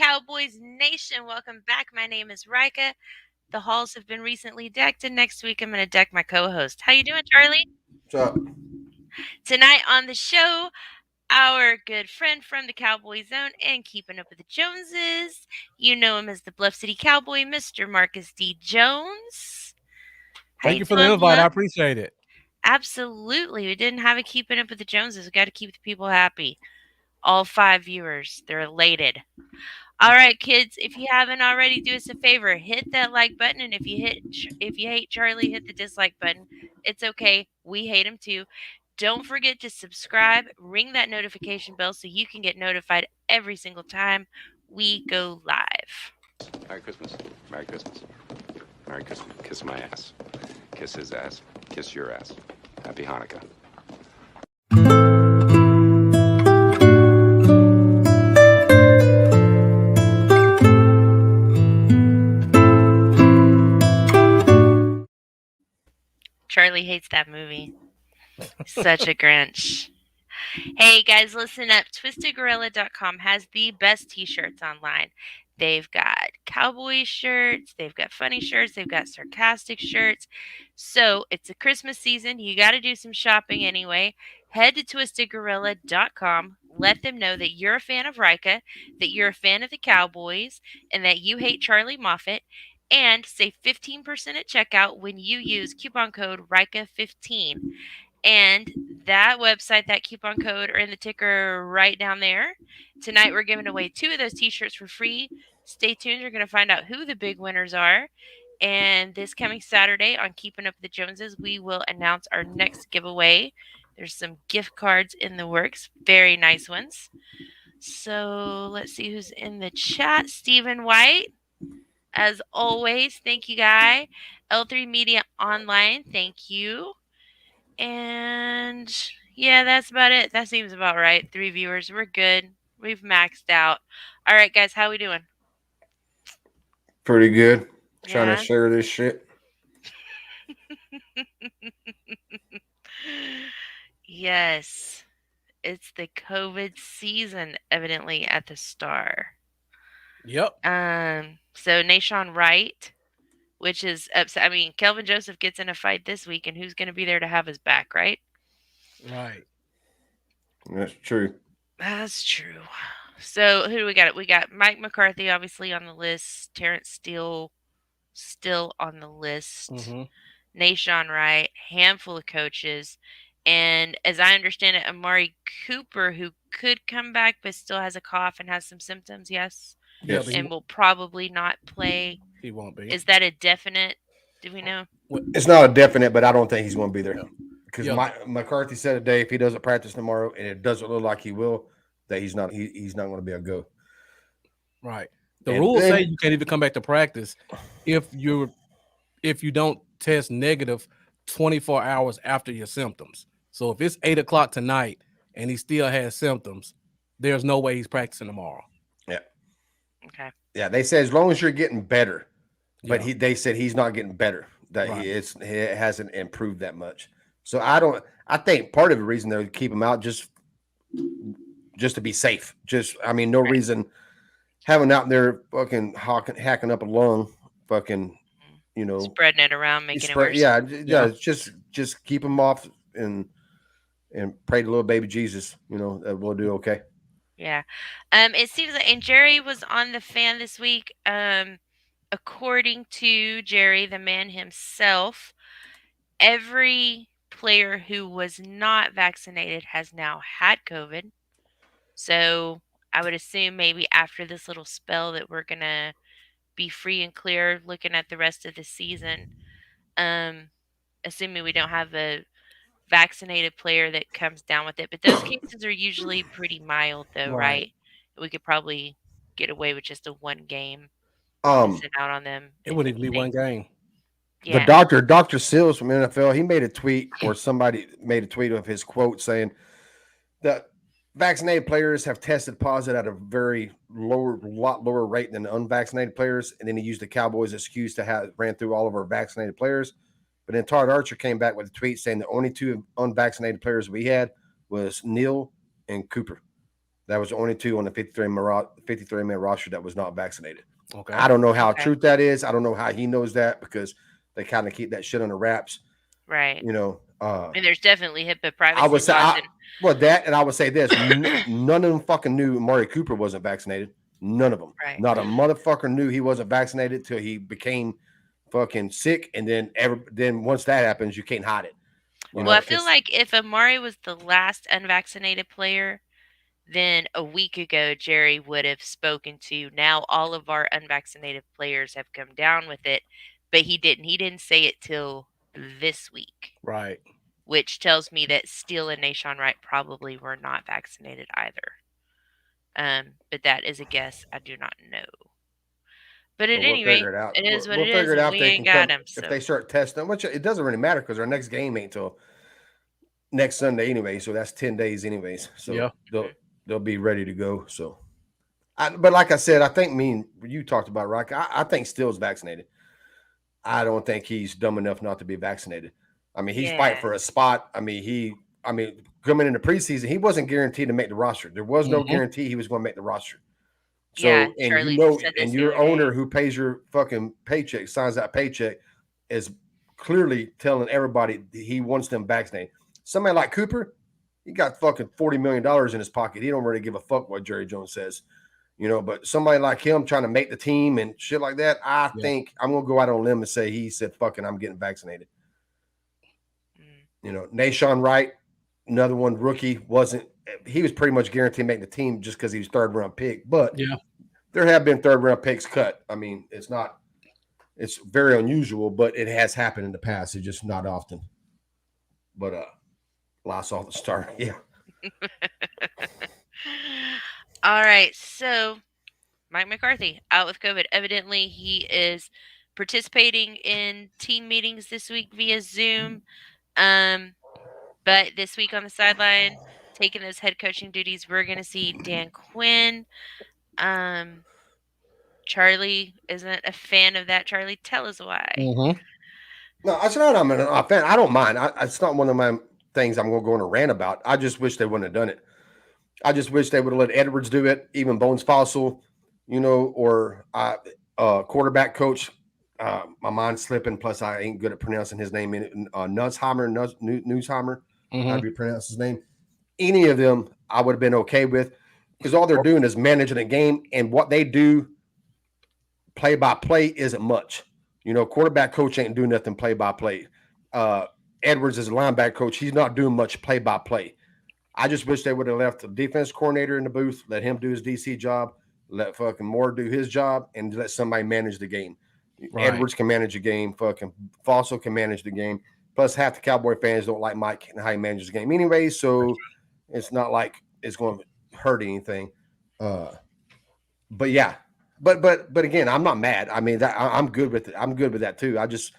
Cowboys Nation. Welcome back. My name is Rika. The halls have been recently decked, and next week I'm going to deck my co-host. How you doing, Charley? What's up? Tonight on the show, our good friend from the Cowboy Zone and keeping up with the Joneses. You know him as the Bluff City Cowboy, Mr. Marcus D. Jones. How Thank you you for the doing, invite. I Bluff? appreciate it. Absolutely. We didn't have it keeping up with the Joneses. We got to keep the people happy. All 5 viewers, they're elated. All right, kids, if you haven't already, do us a favor, hit that like button, and if you hate Charley, hit the dislike button. It's okay. We hate him too. Don't forget to subscribe, ring that notification bell so you can get notified every single time we go live. Merry Christmas. Merry Christmas. Merry Christmas. Kiss my ass. Kiss his ass. Kiss your ass. Happy Hanukkah. Charley hates that movie. Such a Grinch. Hey guys, listen up. TwistedGorilla.com has the best t-shirts online. They've got cowboy shirts, they've got funny shirts, they've got sarcastic shirts. So it's a Christmas season. You got to do some shopping anyway. Head to TwistedGorilla.com. Let them know that you're a fan of Rika, that you're a fan of the Cowboys, and that you hate Charlie Moffat. And save 15% at checkout when you use coupon code RIKA15. And that website, that coupon code, are in the ticker right down there. Tonight, we're giving away 2 of those t-shirts for free. Stay tuned. You're going to find out who the big winners are. And this coming Saturday on Keeping Up with the Joneses, we will announce our next giveaway. There's some gift cards in the works. Very nice ones. So let's see who's in the chat. Stephen White, as always, thank you, guy. L3 Media Online, thank you. And yeah, that's about it. That seems about right. 3 viewers. We're good. We've maxed out. All right, guys, how we doing? Pretty good. Trying to Yeah. share this shit. Yes. It's the COVID season, evidently, at the Star. Yep. So Nashon Wright, which is upset. I mean, Kelvin Joseph gets in a fight this week, and who's going to be there to have his back, right? Right. That's true. That's true. So who do we got? We got Mike McCarthy, obviously, on the list. Terence Steele, still on the list. Mm-hmm. Nashon Wright, handful of coaches. And as I understand it, Amari Cooper, who could come back but still has a cough and has some symptoms, yes? Yes. Yeah, And will probably not play. he won't be. Is that a definite? Do we know? It's not a definite, but I don't think he's going to be there. Yeah. Because Yeah. McCarthy said today, if he doesn't practice tomorrow, and it doesn't look like he will, that he's not going to be a go. Right. The And rules then- say you can't even come back to practice if you don't test negative 24 hours after your symptoms. So if it's 8:00 tonight and he still has symptoms, there's no way he's practicing tomorrow. Yeah. Okay. Yeah, they said as long as you're getting better, but Yeah. they said he's not getting better. That Right. he hasn't improved that much. So I think part of the reason they'll keep him out just to be safe. No Right. reason having out there fucking hacking up a lung, fucking, Spreading it around, making it spread, worse. yeah. Just keep him off and pray to little baby Jesus. That we'll do okay. Yeah. It seems like, and Jerry was on the fan this week. According to Jerry, the man himself, every player who was not vaccinated has now had COVID. So I would assume maybe after this little spell that we're gonna be free and clear looking at the rest of the season. Assuming we don't have a vaccinated player that comes down with it. But those cases are usually pretty mild though, right? We could probably get away with just a 1 game. Missing out on them. It wouldn't even be 1 game. Yeah. The Dr. Sills from NFL, he made a tweet, or somebody made a tweet of his quote saying that vaccinated players have tested positive at a lot lower rate than the unvaccinated players. And then he used the Cowboys' excuse to have ran through all of our vaccinated players. But then Todd Archer came back with a tweet saying the only 2 unvaccinated players we had was Neal and Cooper. That was the only two on the 53-man roster that was not vaccinated. Okay. I don't know how Okay. true that is. I don't know how he knows that because they kind of keep that shit under wraps. Right. You know, And there's definitely HIPAA I would privacy say, laws. that, and I would say this: none of them fucking knew Amari Cooper wasn't vaccinated. None of them. Right. Not a motherfucker knew he wasn't vaccinated till he became fucking sick, and then once that happens, you can't hide it. You Well, know, I feel like if Amari was the last unvaccinated player, then a week ago Jerry would have spoken to. Now all of our unvaccinated players have come down with it, but he didn't. He didn't say it till this week, Right. which tells me that Steele and Nashawn Wright probably were not vaccinated either. But that is a guess. I do not know. But at But we'll any rate, figure it out. it is what We'll it is, figure it and out. we They ain't can got come him. if So they start testing, which it doesn't really matter because our next game ain't till next Sunday anyway. So that's 10 days anyways. So Yeah. they'll be ready to go. So, but like I said, I think you talked about Rock. I think Steele's vaccinated. I don't think he's dumb enough not to be vaccinated. I mean, he's fighting yeah, for a spot. I mean, coming into preseason, he wasn't guaranteed to make the roster. There was no Mhm. guarantee he was going to make the roster. yeah. So, and Charley just said this and the your other day. owner who pays your fucking paycheck, signs that paycheck, is clearly telling everybody he wants them vaccinated. Somebody like Cooper, he got fucking $40 million in his pocket. He don't really give a fuck what Jerry Jones says. But somebody like him trying to make the team and shit like that, I think I'm going to go out on a limb and say he said, fucking, I'm getting vaccinated. Nashawn Wright, another one, rookie, he was pretty much guaranteed to make the team just because he was third round pick. But there have been third round picks cut. I mean, it's very unusual, but it has happened in the past. It's just not often. But lost off the start. Yeah. All right, so Mike McCarthy out with COVID. Evidently, he is participating in team meetings this week via Zoom. But this week on the sideline, taking those head coaching duties, we're going to see Dan Quinn. Charley isn't a fan of that. Charley, tell us why. Mm-hmm. No, it's not. I'm a fan. I don't mind. It's not one of my things I'm going to go on a rant about. I just wish they wouldn't have done it. I just wish they would have let Edwards do it, even Bones Fossil, or quarterback coach. My mind's slipping. Plus, I ain't good at pronouncing his name. Newsheimer, how do you pronounce his name? Any of them, I would have been okay with, because all they're doing is managing a game, and what they do play by play isn't much. Quarterback coach ain't doing nothing play by play. Edwards is a linebacker coach. He's not doing much play by play. I just wish they would have left the defense coordinator in the booth, let him do his DC job, let fucking Moore do his job, and let somebody manage the game. Right. Edwards can manage the game. Fucking Fossil can manage the game. Plus, half the Cowboy fans don't like Mike and how he manages the game anyway, so it's not like it's going to hurt anything. But yeah, but again, I'm not mad. I mean, I'm good with it. I'm good with that too. I just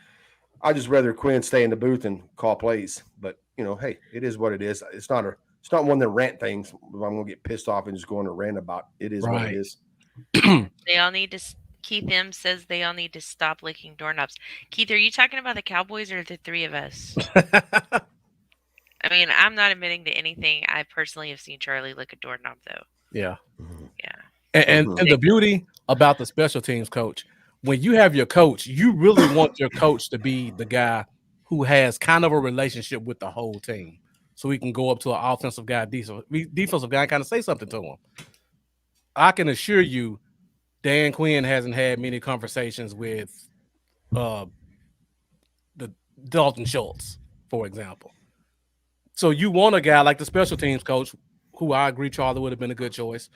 rather Quinn stay in the booth and call plays. But hey, it is what it is. It's not one of the rant things I'm gonna get pissed off and just go on a rant about. It is what it is. They all need to. Keith M says they all need to stop licking doorknobs. Keith, are you talking about the Cowboys or the three of us? I mean, I'm not admitting to anything. I personally have seen Charley lick a doorknob, though. Yeah. Yeah. And the beauty about the special teams coach, when you have your coach, you really want your coach to be the guy who has kind of a relationship with the whole team. So he can go up to an offensive guy, defensive guy, and kind of say something to him. I can assure you, Dan Quinn hasn't had many conversations with the Dalton Schultz, for example. So you want a guy like the special teams coach, who I agree Charley would have been a good choice.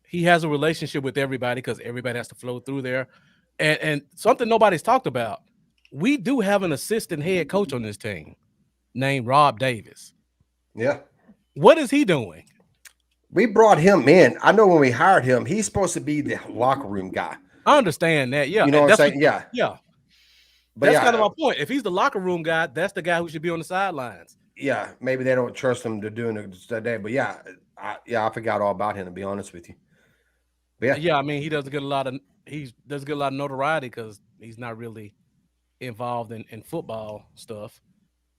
He has a relationship with everybody because everybody has to flow through there. And something nobody's talked about, we do have an assistant head coach on this team named Rob Davis. Yeah. What is he doing? We brought him in. I know when we hired him, he's supposed to be the locker room guy. I understand that. Yeah. You know what I'm saying? Yeah. Yeah. But that's kind of my point. If he's the locker room guy, that's the guy who should be on the sidelines. Yeah. Maybe they don't trust him to doing it today. But yeah, I forgot all about him, to be honest with you. But yeah. I mean, he doesn't get a lot of notoriety because he's not really involved in football stuff.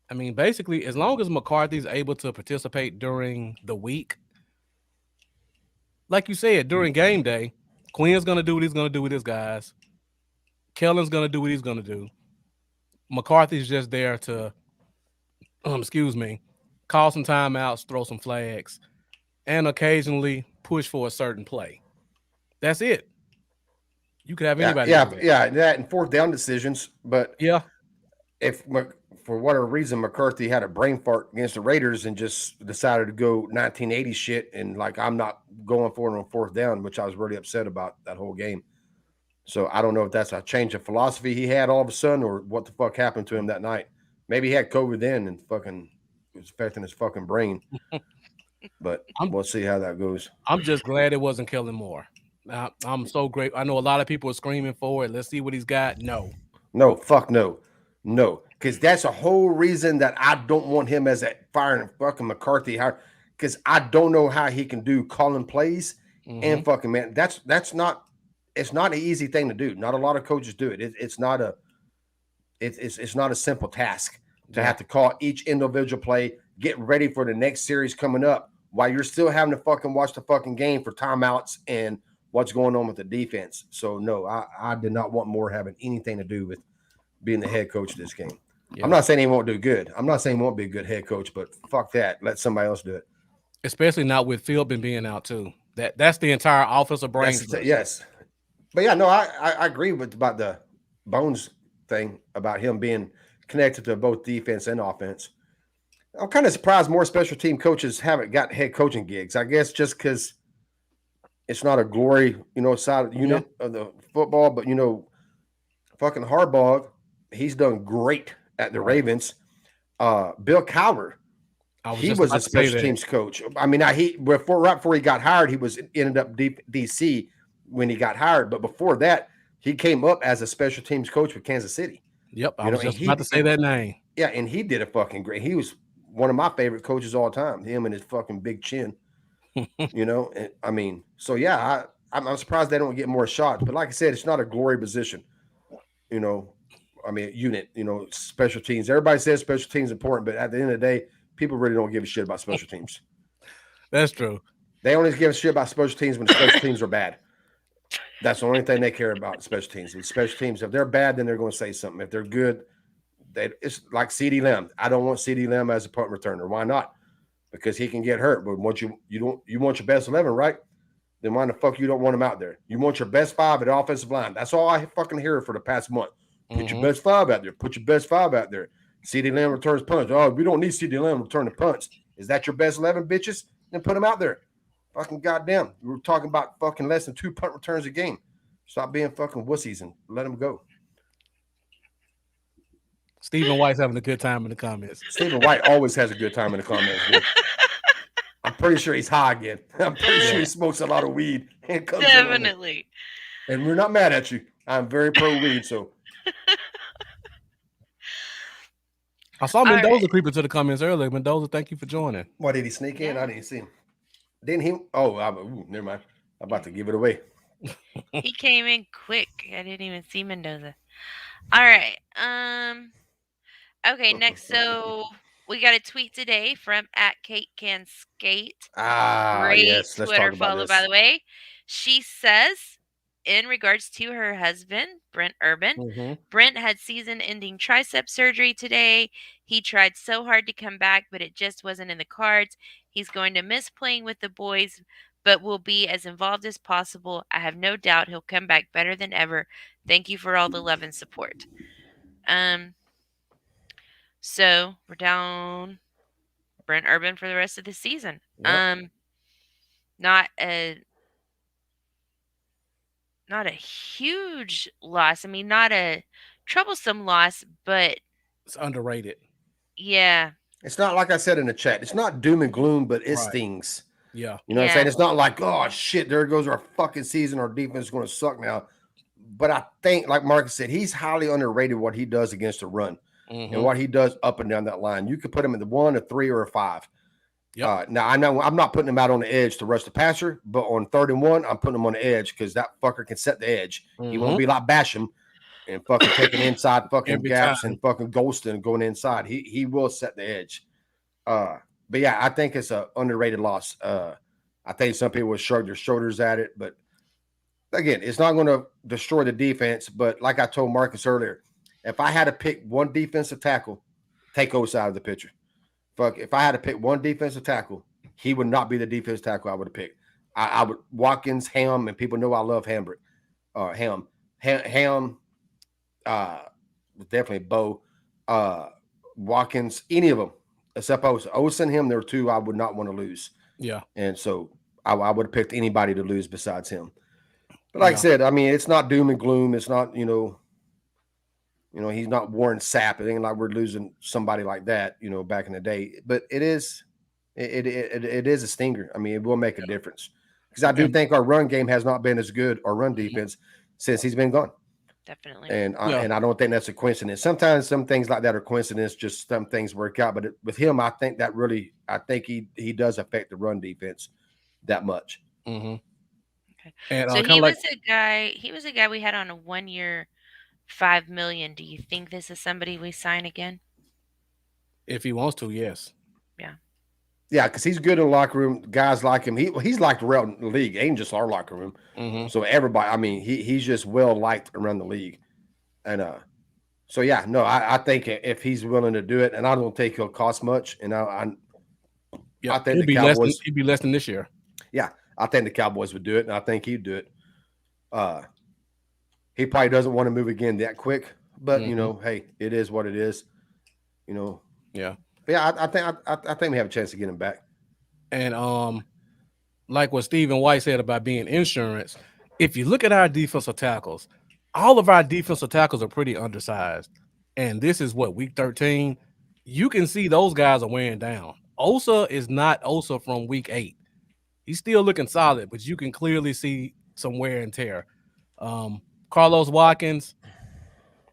I mean, basically, as long as McCarthy's able to participate during the week, like you said, during game day, Quinn's gonna do what he's gonna do with his guys. Kellen's gonna do what he's gonna do. McCarthy's just there to, call some timeouts, throw some flags, and occasionally push for a certain play. That's it. You could have anybody. Yeah, that and fourth down decisions. But yeah, if for whatever reason McCarthy had a brain fart against the Raiders and just decided to go 1980 shit and like I'm not going for it on fourth down, which I was really upset about that whole game. So I don't know if that's a change of philosophy he had all of a sudden or what the fuck happened to him that night. Maybe he had COVID then and fucking it was affecting his fucking brain. But we'll see how that goes. I'm just glad it wasn't Kellen Moore. I'm so great. I know a lot of people are screaming for it. Let's see what he's got. No, fuck no. Because that's a whole reason that I don't want him as a firing fucking McCarthy. Because I don't know how he can do calling plays and fucking man. That's not. It's not an easy thing to do. Not a lot of coaches do it. It's not a simple task to have to call each individual play, get ready for the next series coming up while you're still having to fucking watch the fucking game for timeouts and what's going on with the defense. So no, I did not want Moore having anything to do with being the head coach of this game. Yeah. I'm not saying he won't do good. I'm not saying he won't be a good head coach, but fuck that. Let somebody else do it. Especially not with Philbin being out too. That's the entire offensive brain. Yes. But yeah, no, I agree about the Bones thing about him being connected to both defense and offense. I'm kind of surprised more special team coaches haven't got head coaching gigs. I guess just because it's not a glory, side unit of the football, but fucking Harbaugh, he's done great at the Ravens. Bill Cowher, he was a special teams coach. I mean, right before he got hired, he ended up DC when he got hired, but before that, he came up as a special teams coach with Kansas City. Yep, I was just about to say that name. Yeah, and he did a fucking great. He was one of my favorite coaches all time. Him and his fucking big chin. And, I mean, so yeah, I'm surprised they don't get more shots. But like I said, it's not a glory position. Unit. Special teams. Everybody says special teams is important, but at the end of the day, people really don't give a shit about special teams. That's true. They only give a shit about special teams when the special teams are bad. That's the only thing they care about, special teams. With special teams, if they're bad, then they're going to say something. If they're good, it's like CeeDee Lamb. I don't want CeeDee Lamb as a punt returner. Why not? Because he can get hurt. But you want your best 11, right? Then why the fuck you don't want him out there? You want your best 5 at the offensive line. That's all I fucking hear for the past month. Put your best 5 out there. Put your best 5 out there. CeeDee Lamb returns punts. Oh, we don't need CeeDee Lamb to return the punts. Is that your best 11, bitches? Then put him out there. Fucking goddamn. We were talking about fucking less than 2 punt returns a game. Stop being fucking wussies and let them go. Stephen White's having a good time in the comments. Stephen White always has a good time in the comments. Dude. I'm pretty sure he's high again. I'm pretty sure he smokes a lot of weed. And comes Definitely. And we're not mad at you. I'm very pro weed, so. I saw Mendoza creeping to the comments earlier. Mendoza, thank you for joining. Why did he sneak in? I didn't see him. Didn't he? Oh, never mind. I'm about to give it away. He came in quick. I didn't even see Mendoza. All right. Okay, next. So we got a tweet today from @KateCanSkate. Great yes. Let's Twitter talk about follow, this. by the way. She says, in regards to her husband, Brent Urban, Brent had season-ending tricep surgery today. He tried so hard to come back, but it just wasn't in the cards. He's going to miss playing with the boys, but will be as involved as possible. I have no doubt he'll come back better than ever. Thank you for all the love and support. So we're down Brent Urban for the rest of the season. Yep. Not a huge loss. I mean, not a troublesome loss, but it's underrated. Yeah. It's not like I said in the chat. It's not doom and gloom, but it stings. Yeah. You know what I'm saying? It's not like, oh, shit, there goes our fucking season. Our defense is going to suck now. But I think, like Marcus said, he's highly underrated what he does against the run and what he does up and down that line. You could put him in the 1, a 3, or a 5. Yep. Now, I know I'm not putting him out on the edge to rush the passer, but on 3rd and 1, I'm putting him on the edge because that fucker can set the edge. He won't be like Basham and fucking taking inside fucking gaps and fucking ghosting and going inside. He will set the edge. But yeah, I think it's an underrated loss. I think some people will shrug their shoulders at it, but again, it's not going to destroy the defense. But like I told Marcus earlier, if I had to pick one defensive tackle, take Osa out of the picture. If I had to pick one defensive tackle, he would not be the defensive tackle I would have picked. I would Watkins, Ham, and people know I love Ham. Definitely Bo, Watkins, any of them except Osa. Osa and him, there are two I would not want to lose. Yeah. And so I would have picked anybody to lose besides him. But like I said, I mean, it's not doom and gloom. It's not, he's not Warren Sapp. It ain't like we're losing somebody like that, back in the day. But it is a stinger. I mean, it will make a difference. Because I do think our run game has not been as good, our run defense, since he's been gone. Definitely. And I don't think that's a coincidence. Sometimes some things like that are coincidence, just some things work out. But with him, I think he does affect the run defense that much. Mm-hmm. Okay. And so he was a guy we had on a 1 year, $5 million. Do you think this is somebody we sign again? If he wants to, yes. Yeah. Yeah, because he's good in the locker room. Guys like him. He's liked around the league, ain't just our locker room. Mm-hmm. So everybody, I mean, he's just well liked around the league. And so yeah, no, I think if he's willing to do it, and I don't think he'll cost much. And I think the Cowboys he'd be less than this year. Yeah, I think the Cowboys would do it, and I think he'd do it. He probably doesn't want to move again that quick, but hey, it is what it is. Yeah. But yeah, I think we have a chance to get him back. And like what Stephen White said about being insurance, if you look at our defensive tackles, all of our defensive tackles are pretty undersized. And this is week 13. You can see those guys are wearing down. Osa is not Osa from week 8. He's still looking solid, but you can clearly see some wear and tear. Carlos Watkins,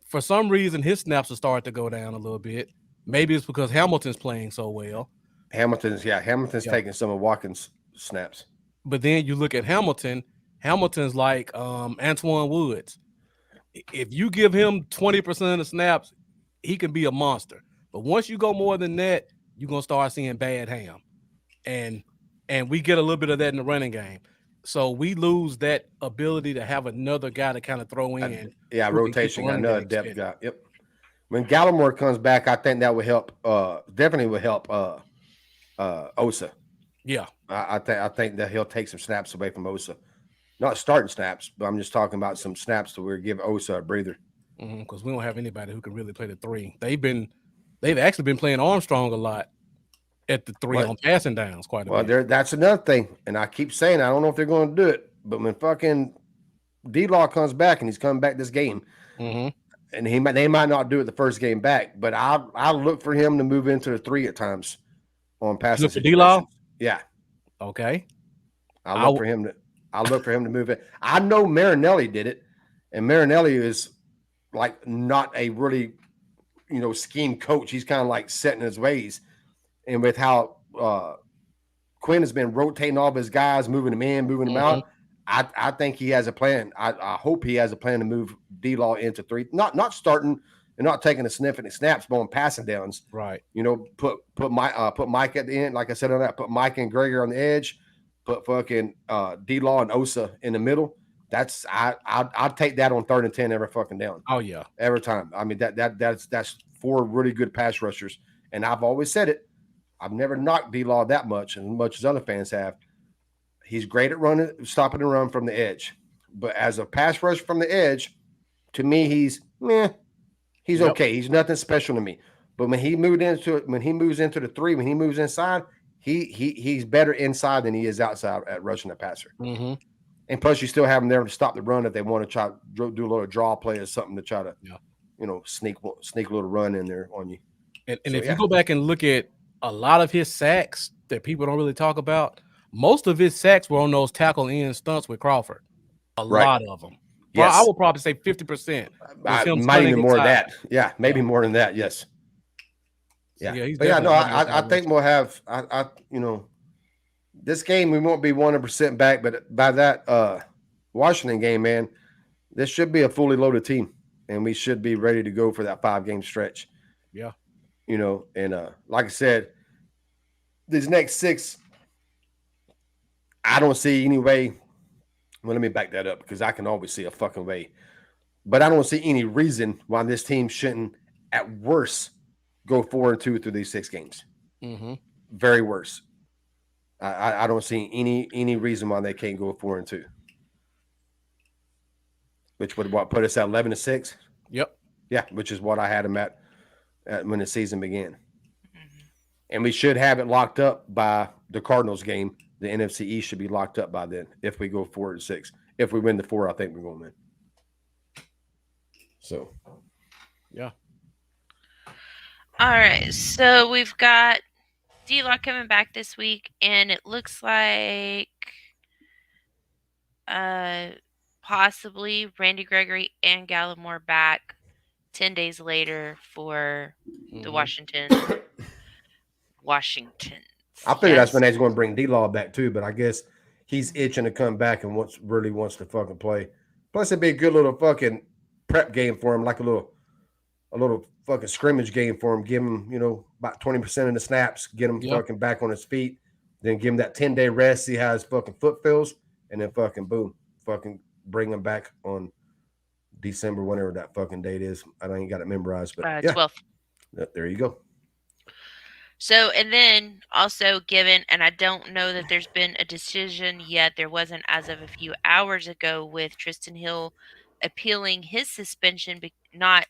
for some reason, his snaps are starting to go down a little bit. Maybe it's because Hamilton's playing so well. Hamilton's taking some of Watkins' snaps. But then you look at Hamilton's like Antoine Woods. If you give him 20% of the snaps, he can be a monster. But once you go more than that, you're going to start seeing bad Ham. And we get a little bit of that in the running game. So we lose that ability to have another guy to kind of throw in. Rotation, another depth guy. Yep. When Gallimore comes back, I think that would help. Definitely would help Osa. Yeah, I think that he'll take some snaps away from Osa. Not starting snaps, but I'm just talking about some snaps to where give Osa a breather. Because we don't have anybody who can really play the 3. They've actually been playing Armstrong a lot at the 3 on passing downs quite a bit. Well, that's another thing, and I keep saying I don't know if they're going to do it, but when fucking D-Law comes back and he's coming back this game, and they might not do it the first game back, but I'll look for him to move into the 3 at times on passing. Look for D-Law? Yeah. Okay. I'll look for him to move it. I know Marinelli did it, and Marinelli is like not a really, scheme coach. He's kind of like set in his ways. And with how Quinn has been rotating all of his guys, moving them in, moving them out, I think he has a plan. I hope he has a plan to move D-Law into 3, not starting and not taking a sniff at snaps, but on passing downs. Right. Put Mike at the end, like I said on that. Put Mike and Gregor on the edge. Put fucking D-Law and Osa in the middle. That's I'd take that on 3rd and 10 every fucking down. Oh yeah, every time. I mean that's 4 really good pass rushers, and I've always said it. I've never knocked D-Law that much, as much as other fans have. He's great at running, stopping the run from the edge. But as a pass rush from the edge, to me, he's okay. He's nothing special to me. But when he moves into the 3, when he moves inside, he's better inside than he is outside at rushing the passer. And plus, you still have him there to stop the run if they want to try to do a little draw play or something to try to, sneak a little run in there on you. And if you go back and look at a lot of his sacks that people don't really talk about, most of his sacks were on those tackle end stunts with Crawford. A lot of them. Yes. Well, I would probably say 50%. Might even more than that. Yeah, maybe more than that. Yes. Yeah. I think we'll have. This game we won't be 100% back, but by that Washington game, man, this should be a fully loaded team, and we should be ready to go for that 5-game stretch. Yeah. And like I said, these next 6, I don't see any way. Well, let me back that up because I can always see a fucking way. But I don't see any reason why this team shouldn't, at worst, go 4-2 through these 6 games. Mm-hmm. Very worst. I don't see any reason why they can't go 4-2. Which would put us at 11-6. Yep. Yeah, which is what I had them at when the season began. Mm-hmm. And we should have it locked up by the Cardinals game. The NFC East should be locked up by then if we go 4-6. If we win the 4, I think we're going to win. So, yeah. All right, so we've got D-Lock coming back this week, and it looks like possibly Randy Gregory and Gallimore back 10 days later for the Washingtons. I figured that's when they're going to bring D-Law back too, but I guess he's itching to come back and really wants to fucking play. Plus, it'd be a good little fucking prep game for him, like a little fucking scrimmage game for him. Give him, about 20% of the snaps, get him fucking back on his feet, then give him that 10-day rest, see how his fucking foot feels, and then fucking boom, fucking bring him back on December, whenever that fucking date is. I ain't got it memorized, but 12th. There you go. So, and then also given, and I don't know that there's been a decision yet. There wasn't as of a few hours ago with Tristan Hill appealing his suspension. I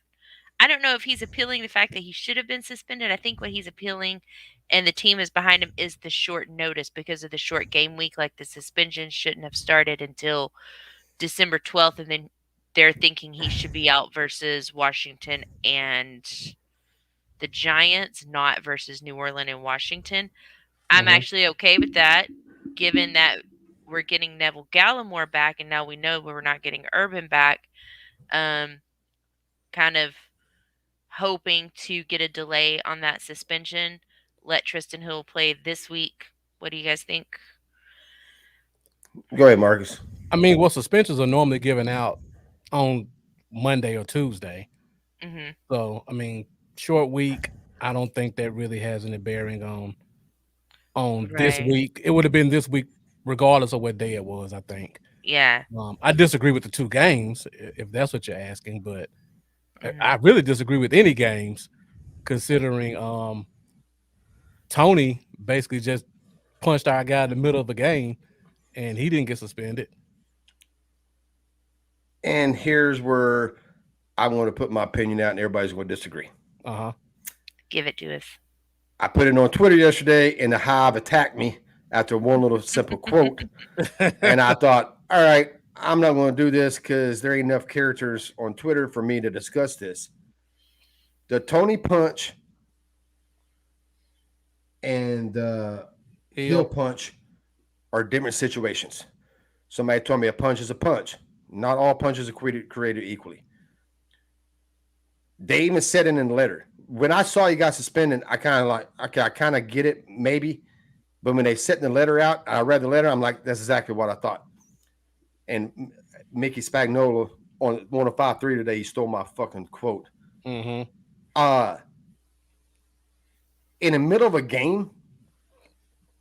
don't know if he's appealing the fact that he should have been suspended. I think what he's appealing, and the team is behind him, is the short notice because of the short game week. Like the suspension shouldn't have started until December 12th, and then they're thinking he should be out versus Washington and the Giants, not versus New Orleans and Washington. I'm actually okay with that, given that we're getting Neville Gallimore back, and now we know we're not getting Urban back. Kind of hoping to get a delay on that suspension. Let Tristan Hill play this week. What do you guys think? Go ahead, Marcus. I mean, well, suspensions are normally given out on Monday or Tuesday. Mm-hmm. So, I mean, short week, I don't think that really has any bearing on this week. It would have been this week regardless of what day it was, I think. Yeah. I disagree with the 2 games, if that's what you're asking, but I really disagree with any games, considering Tony basically just punched our guy in the middle of the game, and he didn't get suspended. And here's where I want to put my opinion out, and everybody's going to disagree. Give it to us. I put it on Twitter yesterday, and the Hive attacked me after one little simple quote. And I thought, all right, I'm not going to do this because there ain't enough characters on Twitter for me to discuss this. The Tony punch and the Hill punch are different situations. Somebody told me a punch is a punch. Not all punches are created equally. They even said it in the letter. When I saw he got suspended, I kind of like, okay, I kind of get it, maybe. But when they sent the letter out, I read the letter, I'm like, that's exactly what I thought. And Mickey Spagnola on 105.3 today, he stole my fucking quote. In the middle of a game,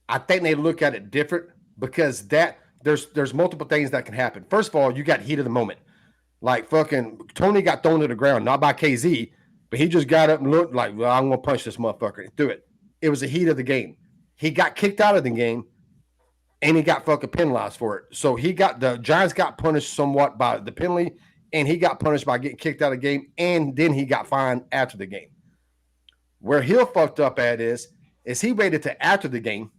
I think they look at it different because there's multiple things that can happen. First of all, you got heat of the moment. Like fucking Tony got thrown to the ground, not by KZ, but he just got up and looked like, well, I'm going to punch this motherfucker and threw it. It was the heat of the game. He got kicked out of the game, and he got fucking penalized for it. So the Giants got punished somewhat by the penalty, and he got punished by getting kicked out of the game, and then he got fined after the game. Where Hill fucked up at is he waited to after the game,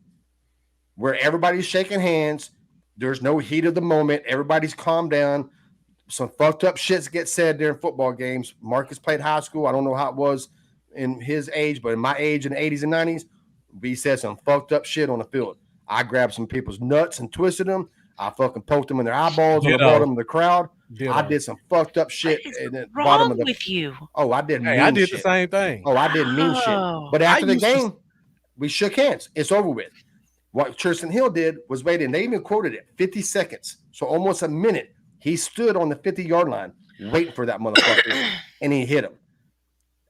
where everybody's shaking hands. There's no heat of the moment. Everybody's calmed down. Some fucked up shits get said during football games. Marcus played high school. I don't know how it was in his age, but in my age in the 80s and 90s, we said some fucked up shit on the field. I grabbed some people's nuts and twisted them. I fucking poked them in their eyeballs on the bottom of the crowd. I did some fucked up shit at the bottom of the. With you? Oh, I did. Hey, I did shit. the same thing. Oh, I did mean shit. But after the game, we shook hands. It's over with. What Tristan Hill did was wait, and they even quoted it 50 seconds, so almost a minute. He stood on the 50-yard line waiting for that motherfucker, and he hit him.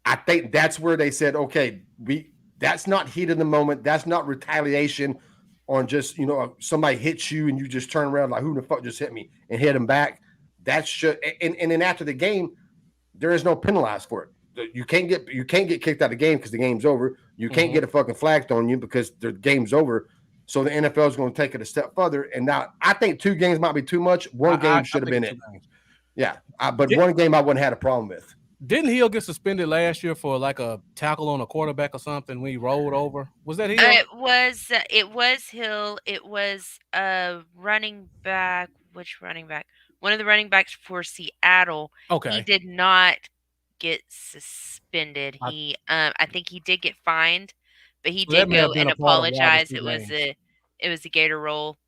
I think that's where they said, okay, that's not heat of the moment. That's not retaliation. on just somebody hits you and you just turn around like who the fuck just hit me and hit him back. That's just and then after the game, there is no penalized for it. You can't get kicked out of the game because the game's over. You can't get a fucking flag thrown you because the game's over. So the NFL is going to take it a step further. And now I think 2 games might be too much. One game should have been it. Yeah, but one game I wouldn't have had a problem with. Didn't Hill get suspended last year for like a tackle on a quarterback or something when he rolled over? Was that Hill? It was Hill. It was running back. Which running back? One of the running backs for Seattle. Okay. He did not get suspended. I think he did get fined, but he did go and apologize. It was a gator roll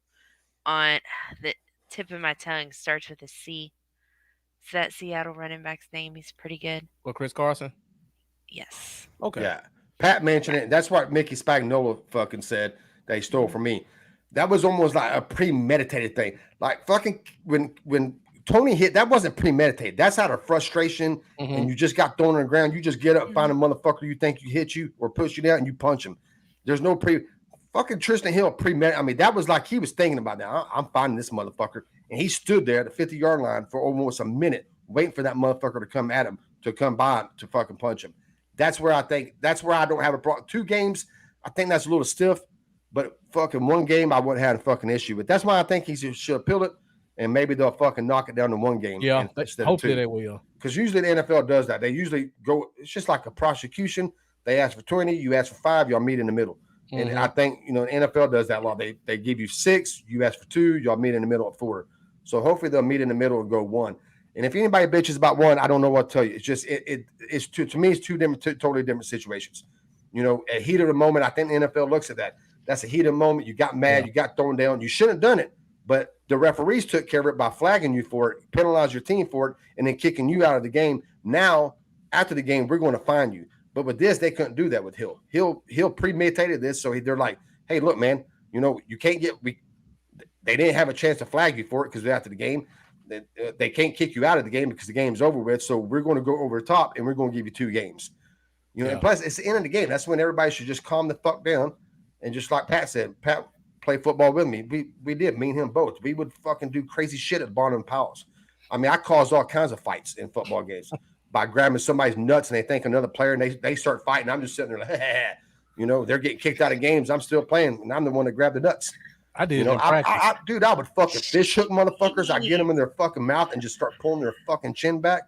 on the tip of my tongue. Starts with a C. Is that Seattle running back's name? He's pretty good. Well, Chris Carson? Yes. Okay. Yeah. Pat mentioned it. That's what Mickey Spagnuolo fucking said that he stole from me. That was almost like a premeditated thing. Like fucking when Tony hit, that wasn't premeditated. That's out of frustration and you just got thrown on the ground. You just get up, find a motherfucker you think you hit you or push you down and you punch him. There's no fucking Tristan Hill premeditated. I mean, that was like he was thinking about that. I'm finding this motherfucker. And he stood there at the 50-yard line for almost a minute waiting for that motherfucker to come at him, to come by him, to fucking punch him. That's where I don't have a problem. 2 games, I think that's a little stiff, but fucking 1 game I wouldn't have a fucking issue with. That's why I think he should appeal it, and maybe they'll fucking knock it down to 1 game. Yeah, hopefully they will. Because usually the NFL does that. They usually go, it's just like a prosecution. They ask for 20, you ask for 5, y'all meet in the middle. And I think, the NFL does that a lot. They give you 6, you ask for 2, y'all meet in the middle at 4. So hopefully they'll meet in the middle and go 1. And if anybody bitches about 1, I don't know what to tell you. It's just it's to me it's 2 totally different situations. At heat of the moment, I think the NFL looks at that. That's a heat of the moment. You got mad, you got thrown down. You shouldn't have done it, but the referees took care of it by flagging you for it, penalize your team for it, and then kicking you out of the game. Now, after the game, we're going to fine you. But with this, they couldn't do that with Hill. Hill premeditated this, so they're like, "Hey, look, man, you can't get." They didn't have a chance to flag you for it because after the game, they can't kick you out of the game because the game's over with. So we're going to go over the top and we're going to give you 2 games. And plus it's the end of the game. That's when everybody should just calm the fuck down and just like Pat said, Pat played football with me. We did, me and him both. We would fucking do crazy shit at Barnum Powell's. I mean, I caused all kinds of fights in football games by grabbing somebody's nuts and they think another player and they start fighting. I'm just sitting there like, they're getting kicked out of games. I'm still playing and I'm the one that grabbed the nuts. I did. Dude, I would fucking fish hook motherfuckers. I get them in their fucking mouth and just start pulling their fucking chin back.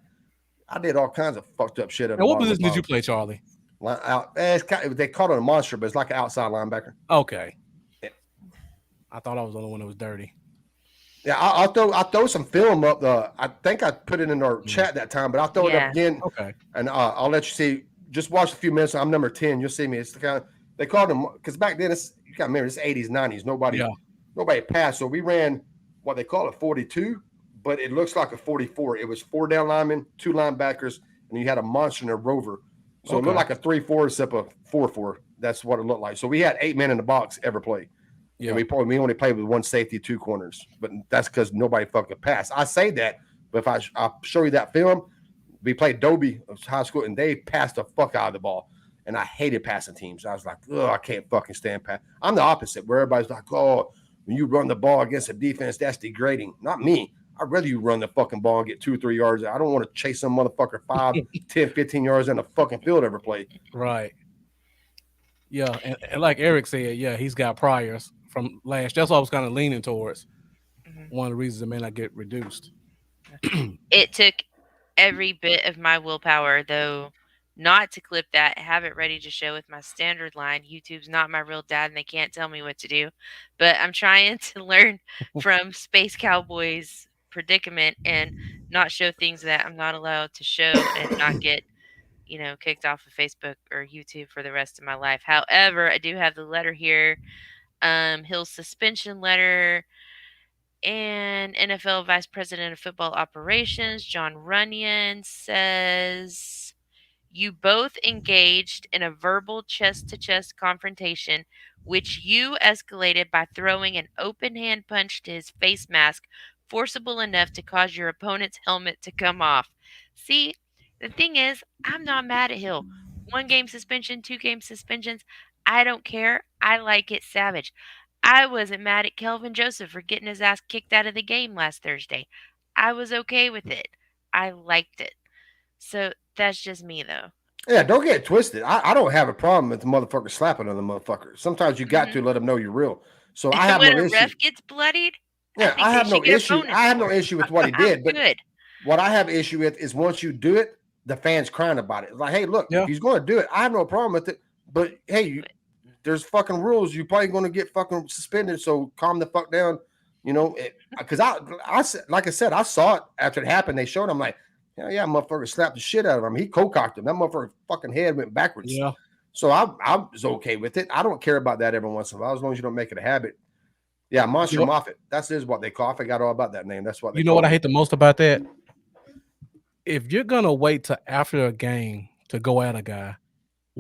I did all kinds of fucked up shit. And what position did you play, Charlie? They called it a monster, but it's like an outside linebacker. Okay. Yeah. I thought I was the only one that was dirty. Yeah, I'll throw some film up. I think I put it in our chat that time, but I'll throw it up again. Okay. And I'll let you see. Just watch a few minutes. I'm number 10. You'll see me. It's the kind of they called them because back then you got to remember it's 80s, 90s. Nobody passed. So we ran what they call a 42, but it looks like a 44. It was 4 down linemen, 2 linebackers, and you had a monster and a rover. So it looked like a 3-4 except a 4-4. That's what it looked like. So we had 8 men in the box ever play. Yeah, we only played with 1 safety, 2 corners, but that's because nobody fucking passed. I say that, but if I'll show you that film, we played Dobie of high school, and they passed the fuck out of the ball. And I hated passing teams. I was like, oh, I can't fucking stand pass. I'm the opposite, where everybody's like, oh, when you run the ball against a defense, that's degrading. Not me. I'd rather you run the fucking ball and get 2 or 3 yards. I don't want to chase some motherfucker 5, 10, 15 yards in the fucking field every play. Right. Yeah, and like Eric said, yeah, he's got priors from last. That's what I was kind of leaning towards. One of the reasons it may not get reduced. It took every bit of my willpower, though, not to clip that, have it ready to show with my standard line. YouTube's not my real dad, and they can't tell me what to do. But I'm trying to learn from Space Cowboys predicament and not show things that I'm not allowed to show and not get kicked off of Facebook or YouTube for the rest of my life. However, I do have the letter here, Hill's suspension letter, and NFL Vice President of Football Operations John Runyon says, you both engaged in a verbal chest-to-chest confrontation, which you escalated by throwing an open hand punch to his face mask, forcible enough to cause your opponent's helmet to come off. See, the thing is, I'm not mad at Hill. 1 game suspension, 2 game suspensions, I don't care. I like it savage. I wasn't mad at Kelvin Joseph for getting his ass kicked out of the game last Thursday. I was okay with it. I liked it. So that's just me, though. Yeah, don't get it twisted. I don't have a problem with the motherfucker slapping another motherfucker. Sometimes you got to let them know you're real. So I have when no a issue. ref gets bloodied, Yeah, I have no issue. I have no issue with what he did, but good. what I have issue with is once you do it, the fans crying about it. It's like, hey, look, if he's going to do it, I have no problem with it. But hey, there's fucking rules. You're probably going to get fucking suspended. So calm the fuck down. You know, because I like I said, I saw it after it happened. They showed him like, hell yeah, motherfucker slapped the shit out of him. He co-cocked him. That motherfucker's fucking head went backwards. Yeah. So I was okay with it. I don't care about that every once in a while, as long as you don't make it a habit. Yeah, Monster Moffat. That is what they call. I forgot all about that name. That's what you know what I hate the most about that? If you're gonna wait till after a game to go at a guy,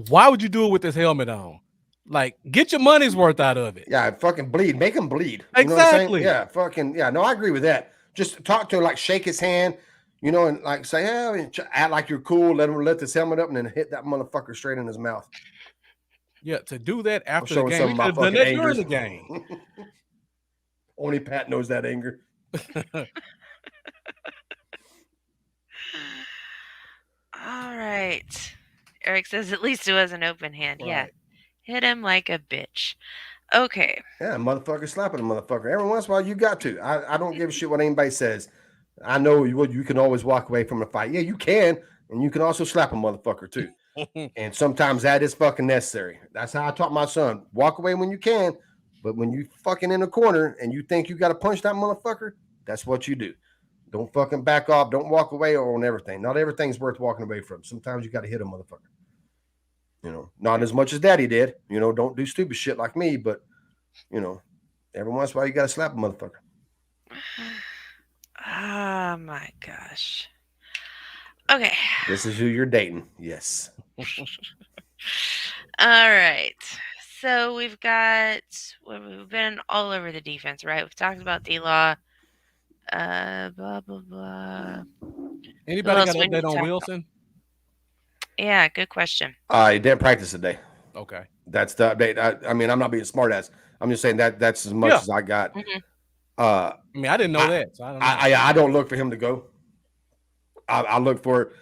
why would you do it with his helmet on? Like, get your money's worth out of it. Yeah, fucking bleed. Make him bleed. Exactly. You know what I'm saying? Yeah, fucking yeah. No, I agree with that. Just talk to him, like shake his hand, you know, and like say, yeah, act like you're cool. Let him lift his helmet up and then hit that motherfucker straight in his mouth. Yeah, to do that after the game, you could have done that during the game. Only Pat knows that anger. All right. Eric says at least it was an open hand. Right. Yeah. Hit him like a bitch. Okay. Yeah, motherfucker slapping a motherfucker. Every once in a while you got to. I don't give a shit what anybody says. I know you can always walk away from a fight. Yeah, you can. And you can also slap a motherfucker too. And sometimes that is fucking necessary. That's how I taught my son. Walk away when you can. But when you fucking in a corner and you think you got to punch that motherfucker, that's what you do. Don't fucking back off. Don't walk away on everything. Not everything's worth walking away from. Sometimes you got to hit a motherfucker. You know, not as much as Daddy did. You know, don't do stupid shit like me. But, you know, every once in a while you got to slap a motherfucker. Oh, my gosh. Okay. This is who you're dating. Yes. All right. So we've been all over the defense, right? We've talked about D-Law. Blah, blah, blah. Anybody got an update on Wilson? Yeah, good question. He didn't practice today. Okay. That's the update. I mean, I'm not being smart ass. I'm just saying that's as much as I got. Mm-hmm. I mean, I didn't know that. So I don't know. I don't look for him to go. I look for,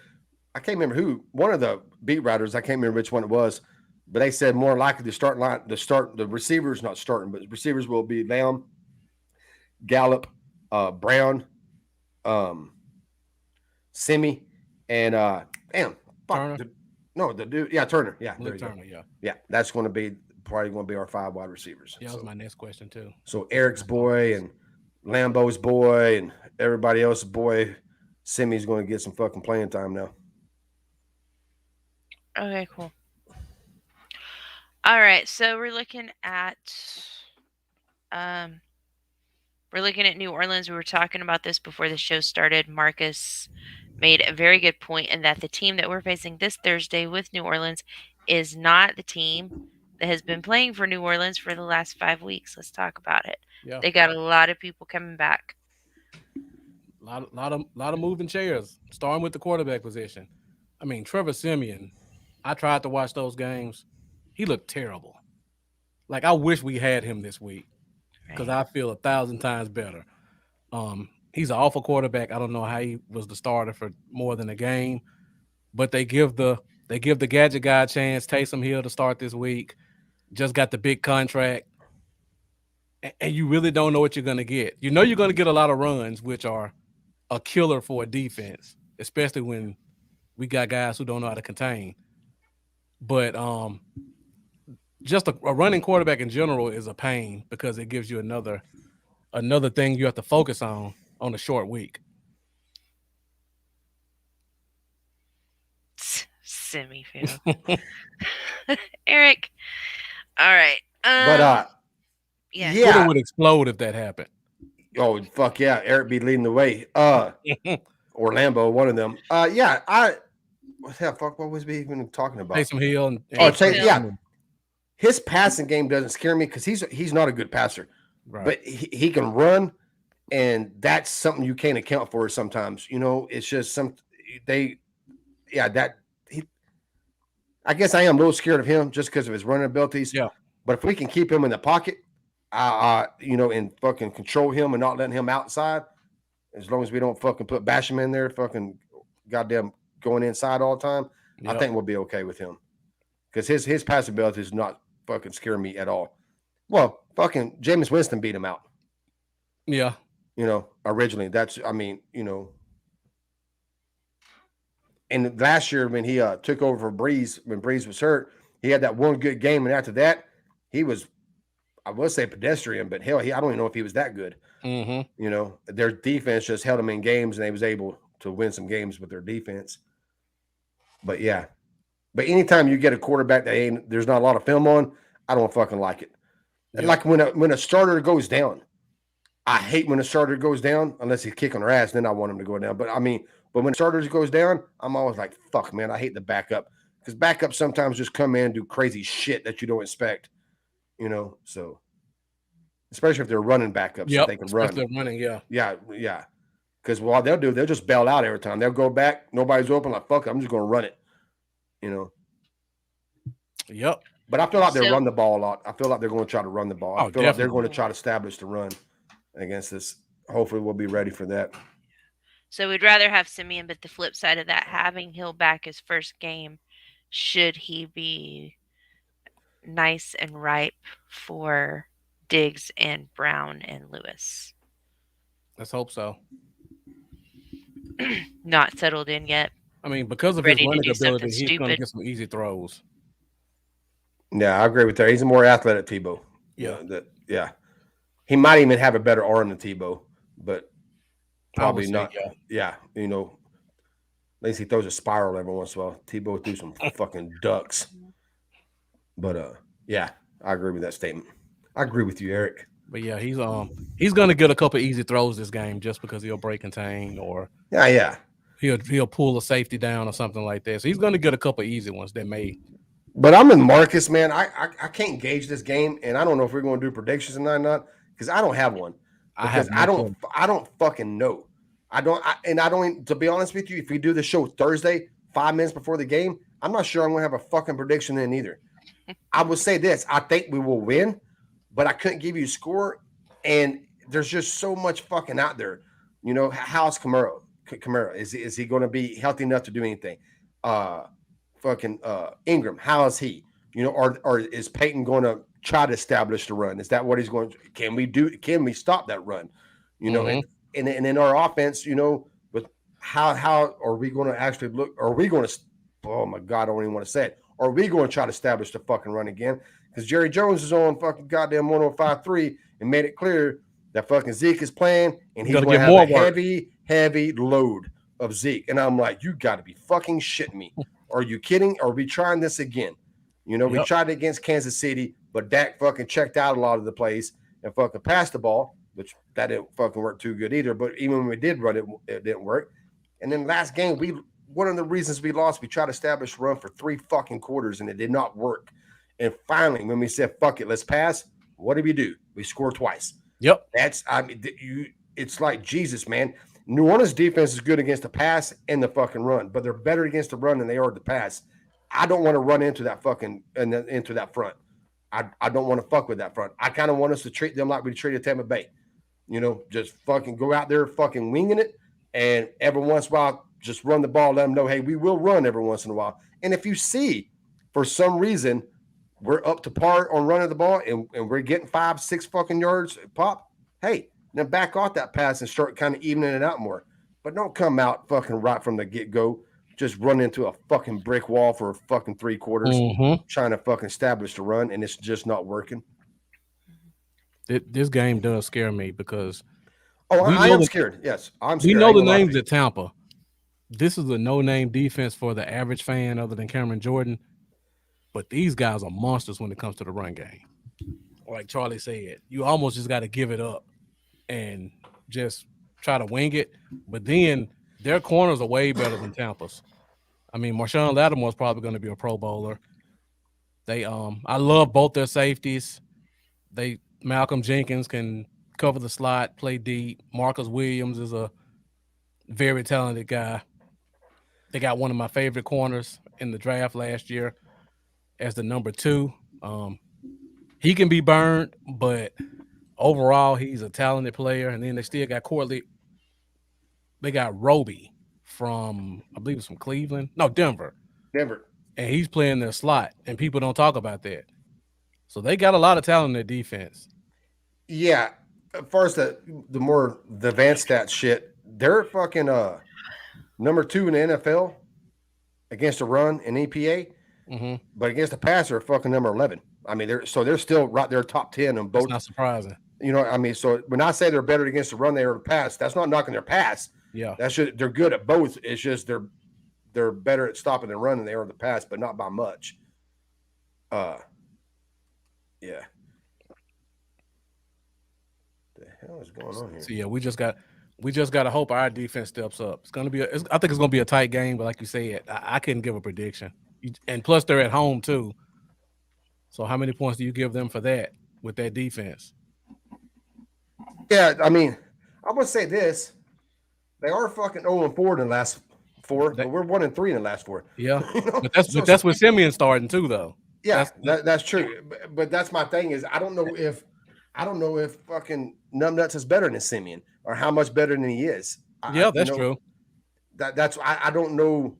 I can't remember who, one of the beat writers, I can't remember which one it was, but they said more likely the receivers, not starting, but receivers will be Lamb, Gallup, Brown, Simi, and Turner. The dude, yeah, Turner, yeah, Turner, yeah, that's going to be probably going to be our 5 wide receivers. Yeah, that was my next question too. So Eric's boy and Lambo's boy and everybody else's boy, Simi's going to get some fucking playing time now. Okay, cool. All right, so we're looking at New Orleans. We were talking about this before the show started. Marcus made a very good point in that the team that we're facing this Thursday with New Orleans is not the team that has been playing for New Orleans for the last 5 weeks. Let's talk about it. Yeah. They got a lot of people coming back. A lot of moving chairs, starting with the quarterback position. I mean, Trevor Siemian, I tried to watch those games. He looked terrible. Like, I wish we had him this week because I feel 1,000 times better. He's an awful quarterback. I don't know how he was the starter for more than a game, but they give the gadget guy a chance. Taysom Hill to start this week. Just got the big contract, and you really don't know what you're going to get. You know you're going to get a lot of runs, which are a killer for a defense, especially when we got guys who don't know how to contain. But just a running quarterback in general is a pain because it gives you another thing you have to focus on a short week. Semi-fail. Eric. All right. But yeah, Twitter would explode if that happened. Oh fuck yeah, Eric be leading the way. Or Lambo, one of them. What the fuck? What was we even talking about? Taysom Hill. Yeah. His passing game doesn't scare me because he's not a good passer, right. But he can run, and that's something you can't account for sometimes. You know, it's just I guess I am a little scared of him just because of his running abilities. Yeah. But if we can keep him in the pocket, and fucking control him and not letting him outside. As long as we don't fucking put Basham in there, fucking goddamn going inside all the time, I think we'll be okay with him. Because his pass ability is not fucking scaring me at all. Well, fucking Jameis Winston beat him out. Yeah. Originally. And last year when he took over for Breeze, when Breeze was hurt, he had that one good game. And after that, he was, I would say pedestrian, but hell, I don't even know if he was that good. Their defense just held them in games and they was able to win some games with their defense. But yeah. But anytime you get a quarterback that there's not a lot of film on, I don't fucking like it. Yeah. Like when a starter goes down, I hate when a starter goes down unless he's kicking their ass. Then I want him to go down. But when starters goes down, I'm always like, fuck, man, I hate the backup because backups sometimes just come in and do crazy shit that you don't expect. So especially if they're running backups, so they can run. If they're running, yeah. Because what they'll just bail out every time. They'll go back, nobody's open, like fuck it, I'm just going to run it. Yep. But I feel like they run the ball a lot. I feel like they're going to try to run the ball. I feel like they're going to try to establish the run against this. Hopefully, we'll be ready for that. So we'd rather have Simeon, but the flip side of that, having Hill back his first game, should he be nice and ripe for Diggs and Brown and Lewis? Let's hope so. Not settled in yet. I mean, because of his running ability, he's going to get some easy throws. Yeah, I agree with that. He's a more athletic Tebow. Yeah. He might even have a better arm than Tebow, but probably not. Yeah. At least he throws a spiral every once in a while. Tebow threw some fucking ducks. But yeah, I agree with that statement. I agree with you, Eric. But yeah, he's going to get a couple easy throws this game just because he'll break contain or he'll pull a safety down or something like that. So he's going to get a couple easy ones that may. But I'm in Marcus, man. I can't gauge this game, and I don't know if we're going to do predictions or not because I don't have one. I don't fucking know. I don't. To be honest with you, if we do the show Thursday, 5 minutes before the game, I'm not sure I'm going to have a fucking prediction in either. I would say this: I think we will win, but I couldn't give you a score, and there's just so much fucking out there. How's Kamara? Is he going to be healthy enough to do anything? Ingram, how is he? Or is Peyton going to try to establish the run? Is that what he's going to? Can we stop that run? And in our offense, with how are we going to actually look? Are we going to? Oh my God, I don't even want to say it. Are we going to try to establish the fucking run again? Because Jerry Jones is on fucking goddamn 105.3 and made it clear that fucking Zeke is playing and he's going to have a heavy load of Zeke. And I'm like, you got to be fucking shitting me. Are you kidding? Are we trying this again? We tried it against Kansas City, but Dak fucking checked out a lot of the plays and fucking passed the ball, which that didn't fucking work too good either. But even when we did run it, it didn't work. And then last game, one of the reasons we lost, we tried to establish run for 3 fucking quarters and it did not work. And finally, when we said, fuck it, let's pass, what did we do? We scored twice. Yep. It's like Jesus, man. New Orleans defense is good against the pass and the fucking run, but they're better against the run than they are the pass. I don't want to run into that fucking into that front. I don't want to fuck with that front. I kind of want us to treat them like we treated Tampa Bay. Just fucking go out there fucking winging it, and every once in a while just run the ball. Let them know, hey, we will run every once in a while. And if you see for some reason we're up to par on running the ball and we're getting 5-6 fucking yards pop, hey, then back off that pass and start kind of evening it out more. But don't come out fucking right from the get-go, just run into a fucking brick wall for fucking 3 quarters, trying to fucking establish the run, and it's just not working. This game does scare me because I am scared. Yes, I'm scared. We know the names at Tampa. This is a no-name defense for the average fan other than Cameron Jordan, but these guys are monsters when it comes to the run game. Like Charlie said, you almost just got to give it up and just try to wing it. But then their corners are way better than Tampa's. I mean, Marshawn Lattimore is probably going to be a Pro Bowler. I love both their safeties. Malcolm Jenkins can cover the slot, play deep. Marcus Williams is a very talented guy. They got one of my favorite corners in the draft last year as the number 2. He can be burned, but overall, he's a talented player. And then they still got Corley. They got Roby from, I believe it's from Cleveland. No, Denver. Denver. And he's playing their slot, and people don't talk about that. So they got a lot of talent in their defense. Yeah. As far as the advanced stat shit, they're fucking number 2 in the NFL against the run and EPA, but against the pass, they're fucking number 11. I mean, they're still right there top 10 on both. That's not surprising. You know, I mean, so when I say they're better against the run, they are the pass. That's not knocking their pass. Yeah, they're good at both. It's just they're better at stopping the run than they are the pass, but not by much. Yeah. The hell is going on here? So yeah, we just got to hope our defense steps up. I think it's gonna be a tight game, but like you said, I couldn't give a prediction. And plus, they're at home too. So how many points do you give them for that with that defense? Yeah, I mean, I'm gonna say this: they are fucking 0-4 in the last 4, but we're 1-3 in the last 4. Yeah, you know? but that's with Simeon starting too, though. Yeah, that's true. But that's my thing is I don't know if fucking Numbnuts is better than Simeon or how much better than he is. That's true. That's I don't know.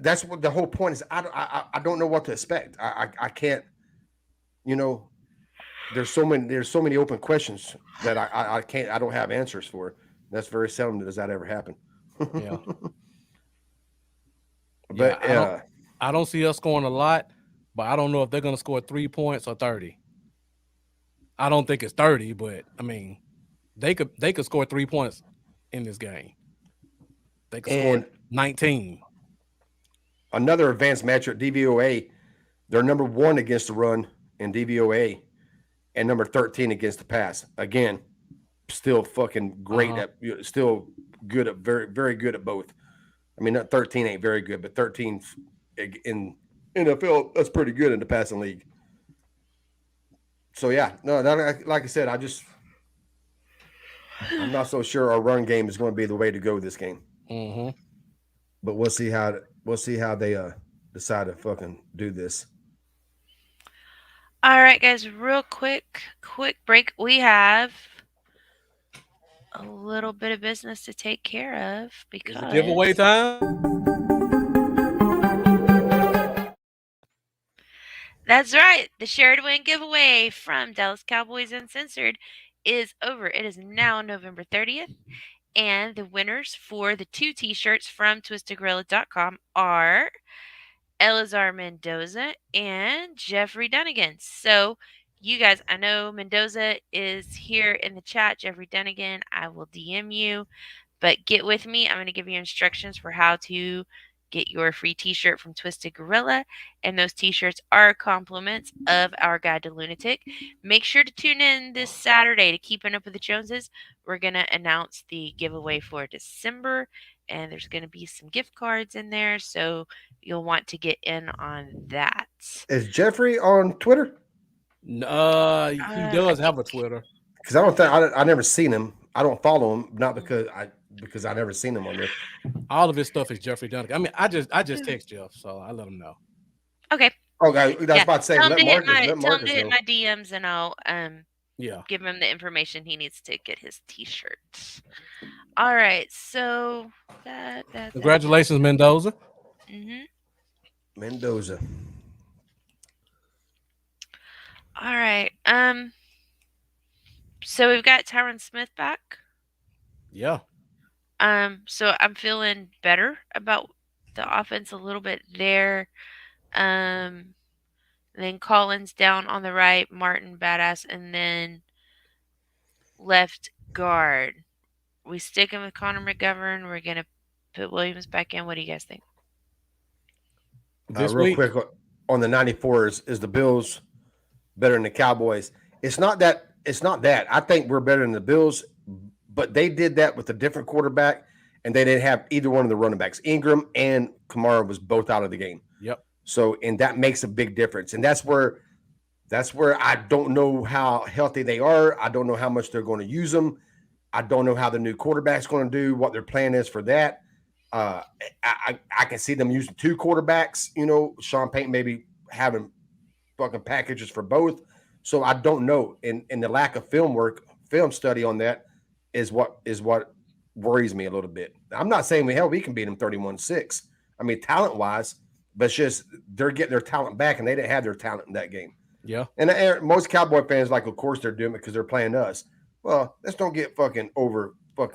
That's what the whole point is. I don't know what to expect. I can't. You know, there's so many open questions that I can't. I don't have answers for. That's very seldom does that ever happen. Yeah. But I don't see us scoring a lot, but I don't know if they're going to score 3 points or 30. I don't think it's 30, but I mean, they could score 3 points in this game. They could score 19. Another advanced metric, DVOA, they're number 1 against the run in DVOA and number 13 against the pass. Again, still fucking great still good at very, very good at both. I mean, not 13 ain't very good, but 13 in NFL, that's pretty good in the passing league. So yeah, no, like I said, I'm not so sure our run game is going to be the way to go this game. But we'll see how they decide to fucking do this. All right, guys, real quick break. We have a little bit of business to take care of because it's giveaway time. That's right. The Share to Win giveaway from Dallas Cowboys Uncensored is over. It is now November 30th. And the winners for the 2 t-shirts from twistedgorilla.com are Elazar Mendoza and Jeffrey Dunnigan. So you guys, I know Mendoza is here in the chat. Jeffrey Dunnigan, I will DM you. But get with me. I'm going to give you instructions for how to get your free t-shirt from Twisted Gorilla, and those t-shirts are compliments of our Guide to Lunatic. Make sure to tune in this Saturday to Keeping Up with the Joneses. We're going to announce the giveaway for December, and there's going to be some gift cards in there, so you'll want to get in on that. Is Jeffrey on Twitter? He does have a Twitter. Because I never seen him. I don't follow him, not because I never seen him on there. All of his stuff is Jeffrey Dunnigan. I mean, I just text Jeff, so I let him know. Okay. Okay, that's about to say. Tell him to hit my DMs, and I'll give him the information he needs to get his t-shirt. All right, so congratulations, Mendoza. Mendoza. All right. So we've got Tyron Smith back. Yeah. So I'm feeling better about the offense a little bit there. Then Collins down on the right, Martin badass, and then left guard. We sticking with Connor McGovern. We're gonna put Williams back in. What do you guys think? Real quick on the 94s, is the Bills better than the Cowboys? It's not that. I think we're better than the Bills, but they did that with a different quarterback, and they didn't have either one of the running backs. Ingram and Kamara was both out of the game. Yep. So, and that makes a big difference. And that's where I don't know how healthy they are. I don't know how much they're going to use them. I don't know how the new quarterback's going to do, what their plan is for that. I can see them using 2 quarterbacks. You know, Sean Payton maybe having fucking packages for both. So I don't know. And the lack of film work film study on that is what worries me a little bit. I'm not saying we can beat them 31-6. I mean, talent wise, but it's just they're getting their talent back, and they didn't have their talent in that game. Yeah. And most Cowboy fans like, of course they're doing it because they're playing us. Well, let's don't get fucking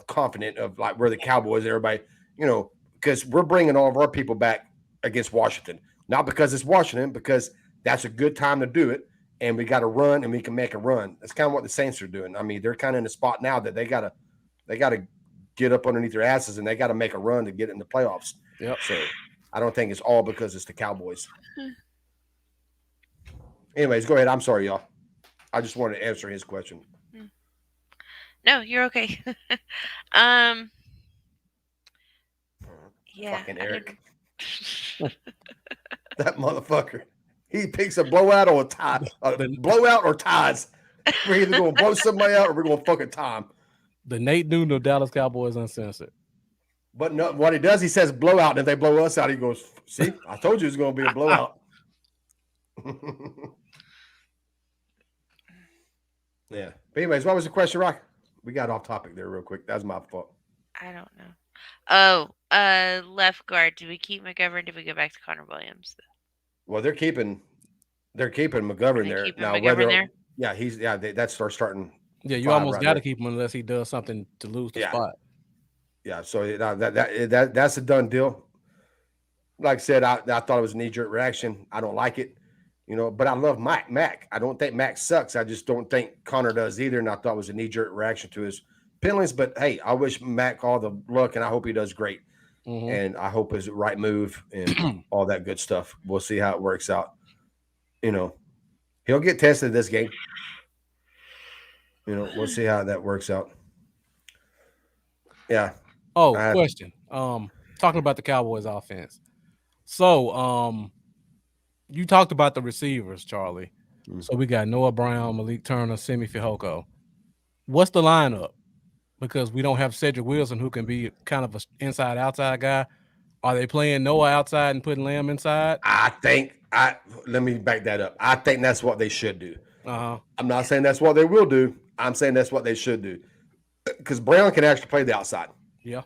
confident of like we're the Cowboys. Everybody, because we're bringing all of our people back against Washington, not because it's Washington, because that's a good time to do it, and we got to run, and we can make a run. That's kind of what the Saints are doing. I mean, they're kind of in a spot now that they gotta get up underneath their asses, and they got to make a run to get in the playoffs. Yep. So I don't think it's all because it's the Cowboys. Anyways, go ahead. I'm sorry, y'all. I just wanted to answer his question. No, you're okay. Yeah. Fucking Eric. That motherfucker. He picks a blowout or a tie. Blowout or ties. We're either going to blow somebody out or we're going to fucking time. The Nate Newton of Dallas Cowboys Uncensored. But no, what he does, he says blowout, and if they blow us out, he goes, see, I told you it was going to be a blowout. Yeah. But anyways, what was the question, Rock? We got off topic there real quick. That was my fault. I don't know. Oh, left guard. Do we keep McGovern? Do we go back to Connor Williams? Well, they're keeping McGovern there. Now, McGovern there? Yeah, that's our starting. Yeah, you almost got to keep him unless he does something to lose the spot. Yeah, so that's a done deal. Like I said, I thought it was a knee-jerk reaction. I don't like it, but I love Mac. I don't think Mac sucks. I just don't think Connor does either, and I thought it was a knee-jerk reaction to his penalties. But, hey, I wish Mac all the luck, and I hope he does great. Mm-hmm. And I hope it's the right move and all that good stuff. We'll see how it works out. He'll get tested this game. We'll see how that works out. Yeah. Oh, question. Talking about the Cowboys offense. So, you talked about the receivers, Charlie. Mm-hmm. So we got Noah Brown, Malik Turner, Simi Fehoko. What's the lineup? Because we don't have Cedric Wilson, who can be kind of an inside-outside guy. Are they playing Noah outside and putting Lamb inside? Let me back that up. I think that's what they should do. Uh-huh. I'm not saying that's what they will do. I'm saying that's what they should do. Because Brown can actually play the outside. Yeah.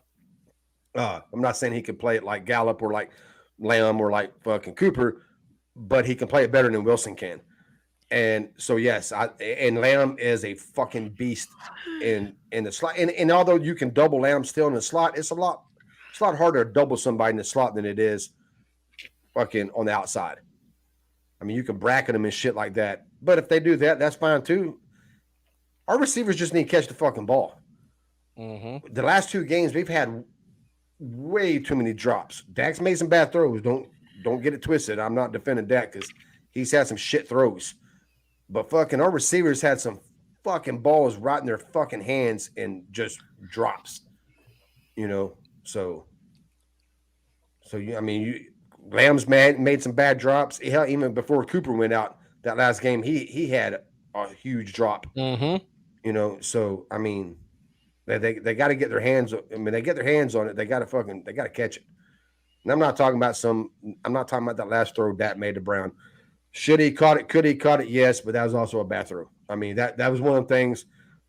I'm not saying he can play it like Gallup or like Lamb or like fucking Cooper, but he can play it better than Wilson can. And so, yes, and Lamb is a fucking beast in the slot. And although you can double Lamb still in the slot, it's a lot harder to double somebody in the slot than it is fucking on the outside. I mean, you can bracket them and shit like that. But if they do that, that's fine too. Our receivers just need to catch the fucking ball. Mm-hmm. The last two games, we've had way too many drops. Dak's made some bad throws. Don't get it twisted. I'm not defending Dak because he's had some shit throws. But fucking our receivers had some fucking balls right in their fucking hands and just drops. So I mean, Lamb's made some bad drops. Hell, even before Cooper went out that last game, he had a huge drop. Mm-hmm. So I mean, they got to get their hands. I mean, they get their hands on it. They got to catch it. And I'm not talking about that last throw Dak made to Brown. Should he caught it? Could he caught it? Yes, but that was also a bad throw. I mean, that was one of the things.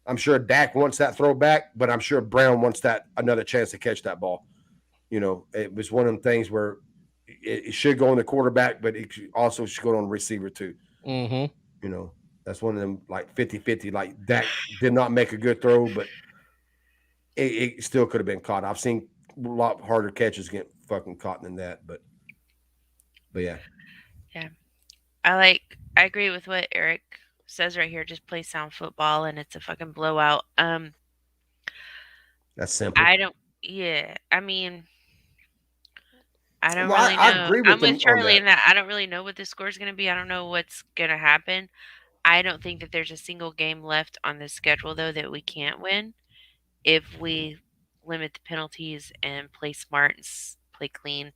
I'm sure Dak wants that throw back, but I'm sure Brown wants another chance to catch that ball. It was one of them things where it should go on the quarterback, but it also should go on the receiver too. Mm-hmm. That's one of them like 50-50. Like Dak did not make a good throw, but it still could have been caught. I've seen a lot harder catches get fucking caught than that, but yeah. Yeah. I agree with what Eric says right here. Just play sound football and it's a fucking blowout. That's simple. I mean, I don't really know. I agree with I'm with Charlie in that I don't really know what the score is going to be. I don't know what's going to happen. I don't think that there's a single game left on the schedule, though, that we can't win if we limit the penalties and play smart and play clean.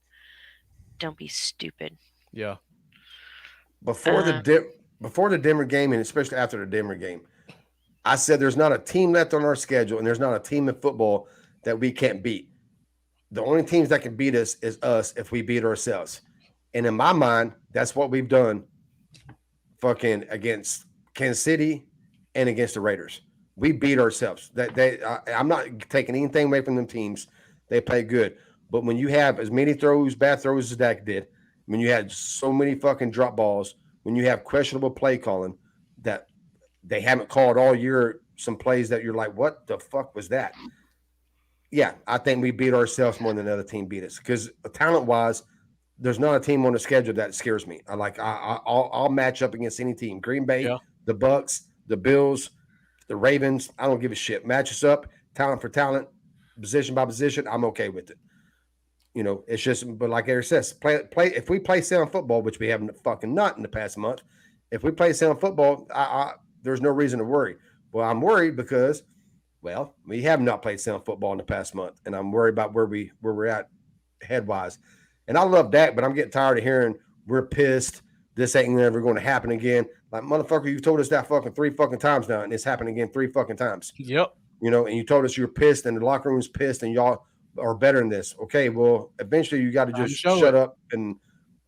Don't be stupid. Yeah. Before the Denver game, and especially after the Denver game, I said there's not a team left on our schedule, and there's not a team in football that we can't beat. The only teams that can beat us is us if we beat ourselves. And in my mind, that's what we've done fucking against Kansas City and against the Raiders. We beat ourselves. I'm not taking anything away from them teams. They play good. But when you have as many bad throws as Dak did, when you had so many fucking drop balls, when you have questionable play calling that they haven't called all year, some plays that you're like, what the fuck was that? Yeah, I think we beat ourselves more than another team beat us. Because talent-wise, there's not a team on the schedule that scares me. I'll match up against any team. Green Bay, the Bucks, the Bills, the Ravens. I don't give a shit. Match us up, talent for talent, position by position. I'm okay with it. It's just, but like Eric says, play. If we play sound football, which we haven't fucking not in the past month, if we play sound football, there's no reason to worry. Well, I'm worried because, well, we have not played sound football in the past month, and I'm worried about where we're at head-wise. And I love Dak, but I'm getting tired of hearing we're pissed. This ain't never going to happen again. Like, motherfucker, you've told us that fucking 3 fucking times now, and it's happened again 3 fucking times. Yep. And you told us you're pissed, and the locker room's pissed, and y'all are better than this. Okay, well, eventually you got to just shut up and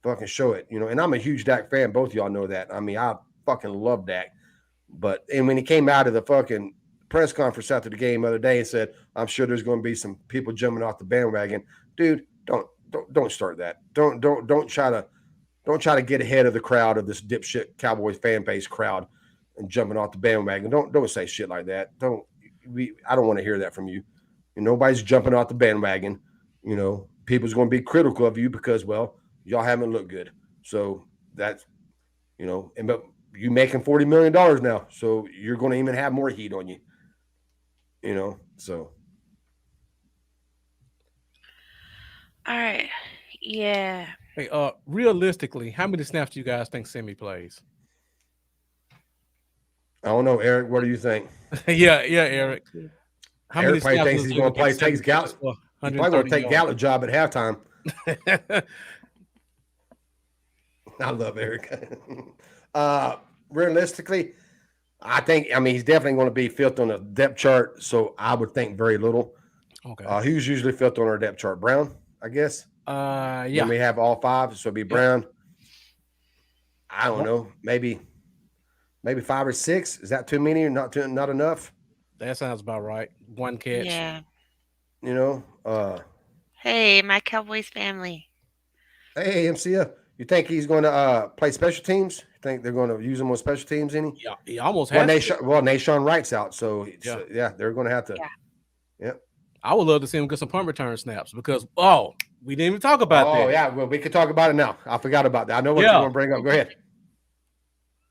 fucking show it. And I'm a huge Dak fan. Both of y'all know that. I mean, I fucking love Dak. And when he came out of the fucking press conference after the game the other day and said, I'm sure there's going to be some people jumping off the bandwagon. Dude, don't start that. Don't try to get ahead of the crowd of this dipshit Cowboys fan base crowd and jumping off the bandwagon. Don't say shit like that. I don't want to hear that from you. Nobody's jumping off the bandwagon. People's going to be critical of you because, well, y'all haven't looked good. So that's, but you making $40 million now, so you're going to even have more heat on you. So. All right. Yeah. Hey, realistically, how many snaps do you guys think Semi plays? I don't know, Eric. What do you think? yeah, Eric. How Eric many probably thinks he's going to play. Takes Gallup. He's probably going to take Gallup job at halftime. I love Eric. Realistically, I think. I mean, he's definitely going to be fifth on the depth chart. So I would think very little. Okay. Who's usually fifth on our depth chart? Brown, I guess. Yeah. When we have all 5, so it'd be Brown. I don't know. Maybe 5 or 6. Is that too many or not enough? That sounds about right. One catch. Yeah. Hey, my Cowboys family. Hey, MCF. You think he's going to play special teams? You think they're going to use him on special teams? Yeah, he almost has. Nashawn Wright's out, so they're going to have to. Yeah. Yep. I would love to see him get some punt return snaps because we didn't even talk about that. Oh yeah, well we could talk about it now. I forgot about that. I know what you're going to bring up. Go ahead.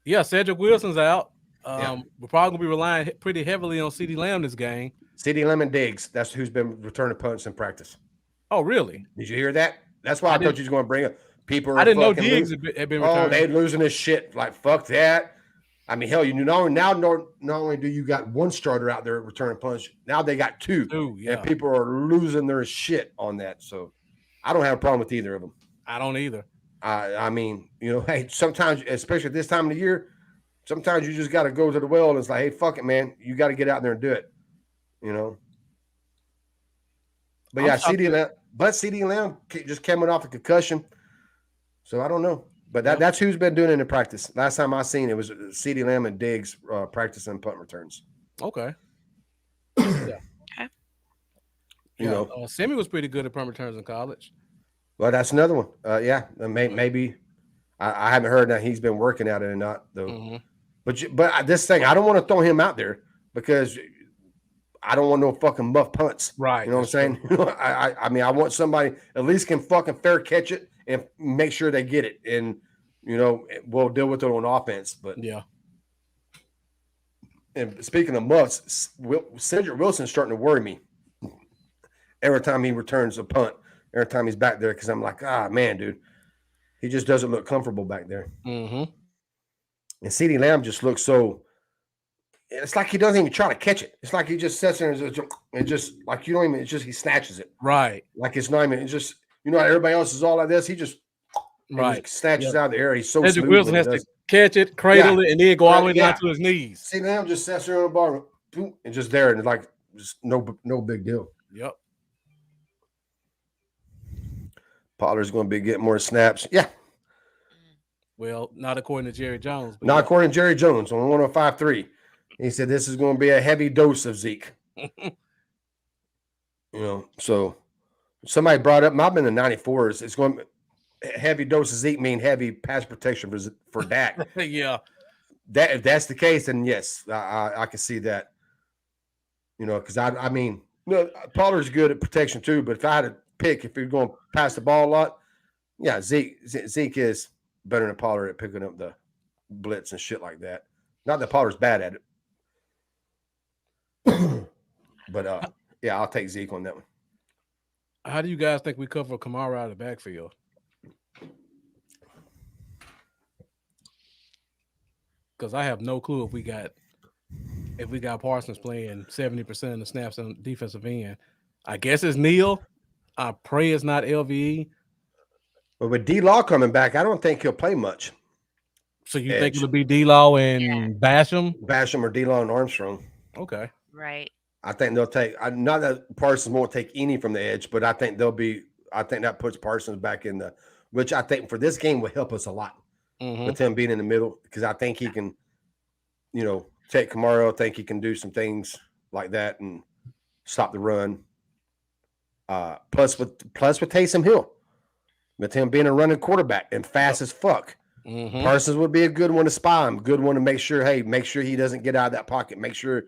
Yeah, Cedric Wilson's out. We're probably going to be relying pretty heavily on CeeDee Lamb this game. CeeDee Lamb and Diggs. That's who's been returning punts in practice. Oh, really? Did you hear that? That's why I thought you was going to bring up. People are I didn't know Diggs had been returning. Oh, they're losing this shit. Like, fuck that. I mean, hell, not only do you got one starter out there returning punch, now they got 2. And people are losing their shit on that. So I don't have a problem with either of them. I don't either. I mean, hey, sometimes, especially at this time of the year, sometimes you just got to go to the well and it's like, hey, fuck it, man. You got to get out there and do it, But yeah, CeeDee Lamb just coming off a concussion. So I don't know. But that's who's been doing it in practice. Last time I seen it was CeeDee Lamb and Diggs practicing punt returns. Okay. Yeah. Semi was pretty good at punt returns in college. Well, that's another one. Maybe I haven't heard that he's been working at it or not though. Mm-hmm. But this thing, I don't want to throw him out there because I don't want no fucking muff punts. Right. You know what I'm saying? I mean, I want somebody at least can fucking fair catch it and make sure they get it. And, we'll deal with it on offense. But yeah. And speaking of muffs, Cedric Wilson's starting to worry me every time he returns a punt, every time he's back there, because I'm like, man, dude, he just doesn't look comfortable back there. Mm-hmm. And CeeDee Lamb just looks so. It's like he doesn't even try to catch it. It's like he just sits there and just like you don't even. It's just he snatches it. Right. Like it's not even. It's just everybody else is all like this. He just snatches out of the air. He's so. Cedric Wilson has to catch it, cradle it, and then go all the way down to his knees. CeeDee Lamb just sits there on the bar and just there, and it's like just no big deal. Yep. Pollard's going to be getting more snaps. Yeah. Well, not according to Jerry Jones. Not according to Jerry Jones on 105.3. He said this is going to be a heavy dose of Zeke. So somebody brought up, might have been the 94s. It's going to heavy dose of Zeke mean heavy pass protection for Dak. Yeah. If that's the case, then yes, I can see that. Because I mean, Pollard's good at protection too. But if I had to pick, if you're going to pass the ball a lot, yeah, Zeke is better than Pollard at picking up the blitz and shit like that. Not that Pollard's bad at it, but yeah, I'll take Zeke on that one. How do you guys think we cover Kamara out of the backfield? Because I have no clue if we got Parsons playing 70% of the snaps on defensive end. I guess it's Neal. I pray it's not LVE. But with D-Law coming back, I don't think he'll play much. So you think it'll be D-Law and Basham? Basham or D-Law and Armstrong. Okay. Right. I think they'll take – not that Parsons won't take any from the edge, but I think that puts Parsons back in the – which I think for this game will help us a lot with him being in the middle, because I think he can, take Kamara. I think he can do some things like that and stop the run. Plus with Taysom Hill, with him being a running quarterback and fast as fuck, Parsons would be a good one to spy him, good one to make sure he doesn't get out of that pocket. Make sure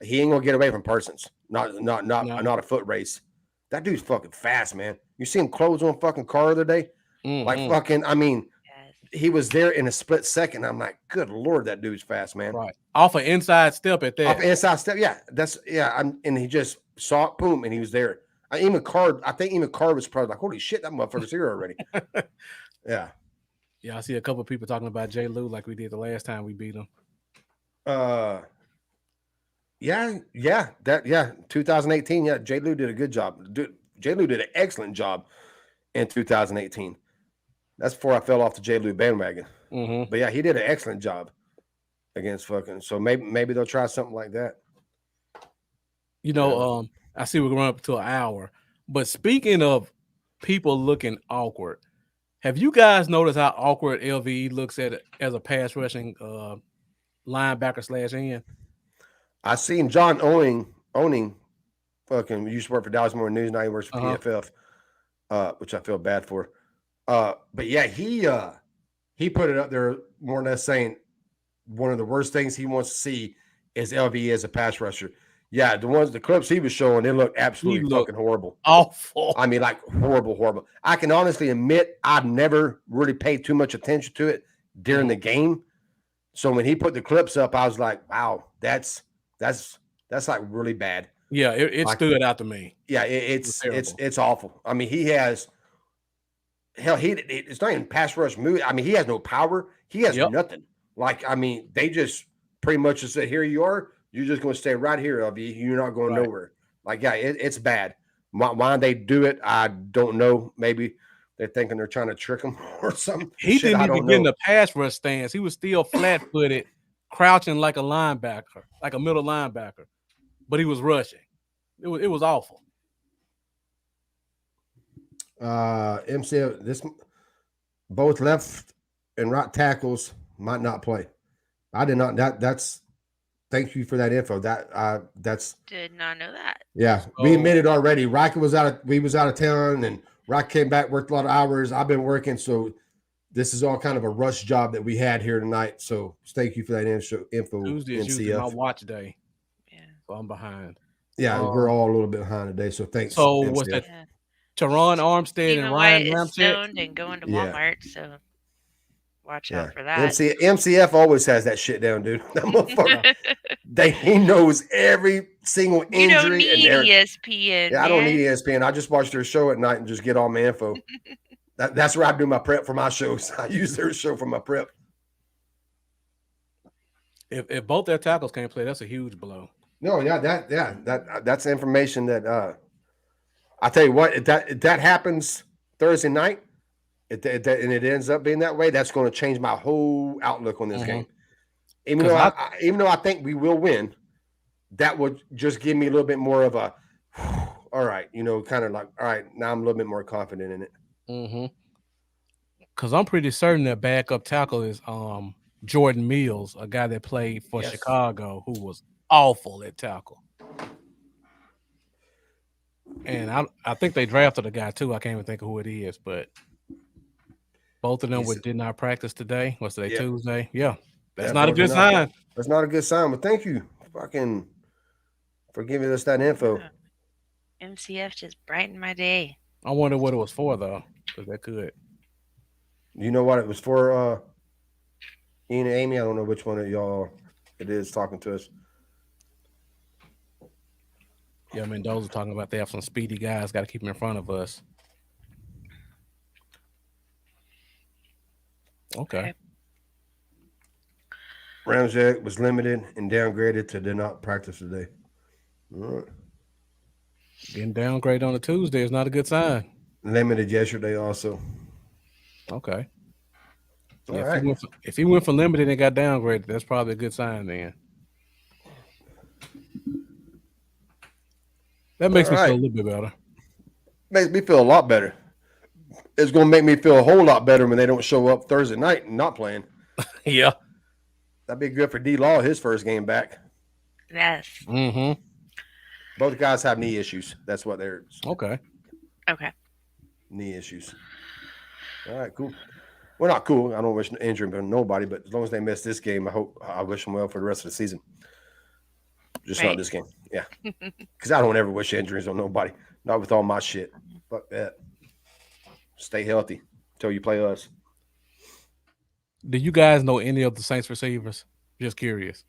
he ain't gonna get away from Parsons. Not a foot race. That dude's fucking fast, man. You see him close on fucking car the other day, like fucking. I mean, he was there in a split second. I'm like, good Lord, that dude's fast, man. Right. Off an inside step at that. Off an inside step. Yeah. And he just saw it, boom, and he was there. I think even Carr was probably like, holy shit, that motherfucker's here already. Yeah. Yeah, I see a couple of people talking about J. Lou like we did the last time we beat him. 2018. Yeah, J. Lou did a good job. J. Lou did an excellent job in 2018. That's before I fell off the J. Lou bandwagon. But yeah, he did an excellent job against fucking. So maybe they'll try something like that. I see we're going up to an hour. But speaking of people looking awkward, have you guys noticed how awkward LVE looks at it as a pass rushing linebacker / end? I seen John owning fucking used to work for Dallas Morning News, now he works for PFF, which I feel bad for. But yeah, he put it up there more or less saying one of the worst things he wants to see is LVE as a pass rusher. Yeah, the clips he was showing, they look absolutely fucking horrible. Awful. I mean, like horrible. I can honestly admit I've never really paid too much attention to it during the game. So when he put the clips up, I was like, wow, that's like really bad. Yeah, it like, stood out to me. Yeah, it's awful. I mean, he has it's not even pass rush move. I mean, he has no power. He has nothing. Like, I mean, they just pretty much just said, here you are. You're just going to stay right here, LV. You're not going nowhere. Like, yeah, it's bad. Why they do it, I don't know. Maybe they're thinking they're trying to trick him or something. He didn't even get in the pass rush stance. He was still flat-footed, crouching like a linebacker, like a middle linebacker. But he was rushing. It was awful. MCF, both left and right tackles might not play. I did not. Thank you for that info. That's did not know that. Yeah, we admitted already. Rika was out of town, and Rika came back, worked a lot of hours. I've been working, so this is all kind of a rush job that we had here tonight. So thank you for that info. Tuesday is usually my watch day. Yeah, so I'm behind. Yeah, we're all a little bit behind today. So thanks. So what's that? Teron Armstead and Ryan Ramchick and going to Walmart. So watch out for that. MCF always has that shit down, dude. That motherfucker. He knows every single injury. You don't need ESPN. Yeah, I don't need ESPN. I just watch their show at night and just get all my info. That's where I do my prep for my shows. I use their show for my prep. If both their tackles can't play, that's a huge blow. No, that's information that I tell you what, if that happens Thursday night, and it ends up being that way, that's going to change my whole outlook on this game. Even though I think we will win, that would just give me a little bit more of a, all right, kind of like, all right, now I'm a little bit more confident in it. Because I'm pretty certain that backup tackle is Jordan Mills, a guy that played for Yes. Chicago, who was awful at tackle. And I think they drafted a guy too. I can't even think of who it is, but both of them did not practice today. What's today? Yeah. Tuesday? Yeah. That's Yeah, not a both good are not- sign. That's not a good sign, but thank you fucking for giving us that info. MCF just brightened my day. I wonder what it was for though, because that could. You know what it was for, Ian and Amy? I don't know which one of y'all it is talking to us. Yeah, Mendoza talking about they have some speedy guys, got to keep them in front of us. Okay. Ramsey was limited and downgraded to did not practice today. All right. Getting downgraded on a Tuesday is not a good sign. Limited yesterday also. Okay. All Yeah, right. if he went for limited and got downgraded, that's probably a good sign then. That makes me feel a little bit better. Makes me feel a lot better. It's going to make me feel a whole lot better when they don't show up Thursday night and not playing. Yeah. That'd be good for D-Law, his first game back. Yes. Mm-hmm. Both guys have knee issues. That's what they're. Okay. Okay. Knee issues. All right, cool. Well, not cool. I don't wish injury to nobody, but as long as they miss this game, I wish them well for the rest of the season. Just not this game. Yeah. Because I don't ever wish injuries on nobody. Not with all my shit. Fuck that. Stay healthy until you play us. Do you guys know any of the Saints receivers? Just curious.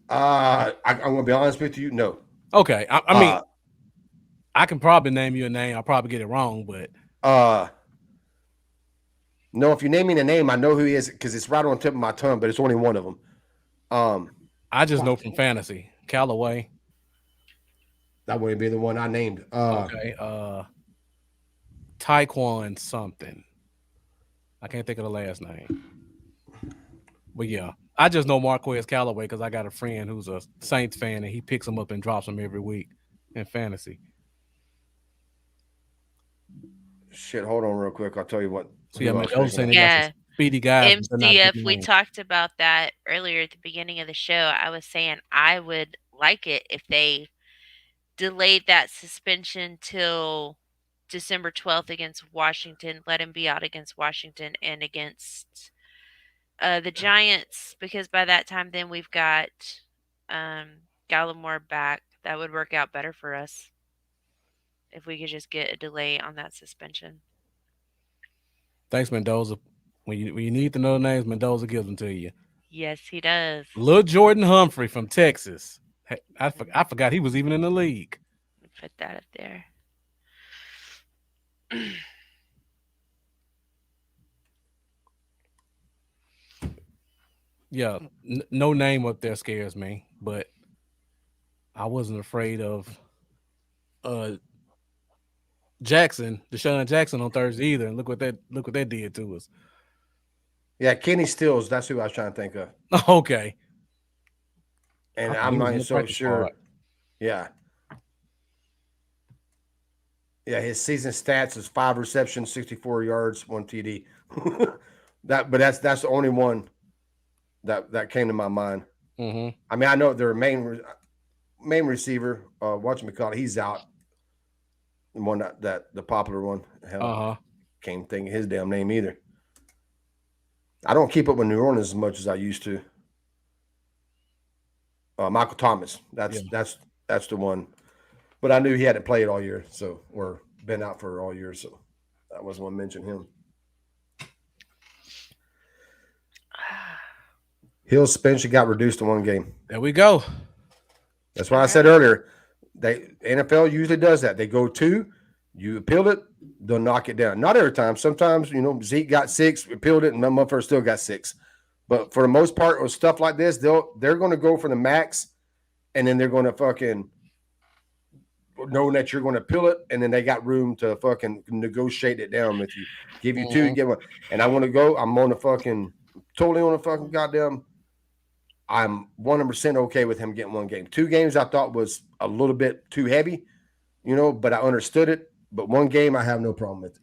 I'm going to be honest with you. No. Okay. I mean, I can probably name you a name. I'll probably get it wrong, but. No, if you name me the name, I know who he is because it's right on the tip of my tongue, but it's only one of them. I just know from fantasy. Callaway. That wouldn't be the one I named. Okay. Taekwon something. I can't think of the last name. But yeah, I just know Marquez Callaway because I got a friend who's a Saints fan and he picks them up and drops them every week in fantasy. Shit, hold on real quick. I'll tell you what. So yeah, man, those saying Yeah. speedy guys. MCF, we talked about that earlier at the beginning of the show. I was saying I would like it if they delayed that suspension till December 12th against Washington, let him be out against Washington and against the Giants, because by that time then we've got Gallimore back. That would work out better for us if we could just get a delay on that suspension. Thanks, Mendoza. When you need to know names, Mendoza gives them to you. Yes, he does. Lil Jordan Humphrey from Texas. Hey, I forgot he was even in the league. Put that up there. Yeah, no name up there scares me, but I wasn't afraid of Deshaun Jackson on Thursday either. And look what that did to us. Yeah, Kenny Stills. That's who I was trying to think of. Okay. And I'm not so sure. Yeah. Yeah, his season stats is 5 receptions, 64 yards, 1 TD. But that's the only one that came to my mind. Mm-hmm. I mean, I know their main receiver, McCarthy, he's out. The one that the popular one. Hell, can't think of his damn name either. I don't keep up with New Orleans as much as I used to. Michael Thomas. That's the one. But I knew he hadn't played all year, or been out for all year, so that wasn't one to mention him. Hill's suspension got reduced to 1 game. There we go. That's why I said earlier, NFL usually does that. They go 2, you appeal it, they'll knock it down. Not every time. Sometimes, Zeke got 6, appealed it, and my motherfucker still got 6. But for the most part, with stuff like this, they're going to go for the max, and then they're going to fucking know that you're going to appeal it, and then they got room to fucking negotiate it down with you. Give you 2, get 1. And I want to go. I'm on the fucking totally on the fucking goddamn. I'm 100% okay with him getting 1 game. 2 games I thought was a little bit too heavy, but I understood it. But 1 game I have no problem with it.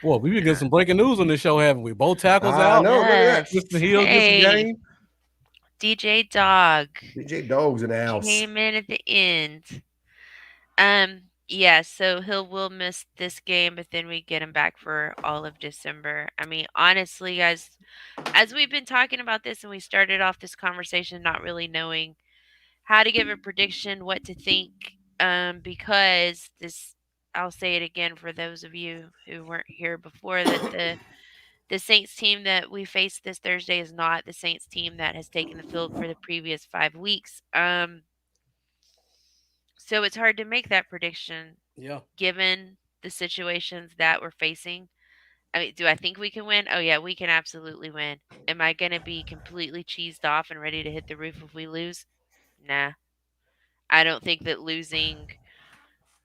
Boy, we been getting some breaking news on this show, haven't we? Both tackles I out. know. Look at that. Yes. Mr. Hill gets the Hey, game. DJ Dog DJ Dogs in the house. came in at the end. Yeah, so Hill will miss this game, but then we get him back for all of December. I mean, honestly, guys, as we've been talking about this and we started off this conversation not really knowing how to give a prediction, what to think, because this, I'll say it again for those of you who weren't here before, that the Saints team that we face this Thursday is not the Saints team that has taken the field for the previous 5 weeks. So it's hard to make that prediction Yeah. given the situations that we're facing. I mean, do I think we can win? Oh yeah, we can absolutely win. Am I going to be completely cheesed off and ready to hit the roof if we lose? Nah. I don't think that losing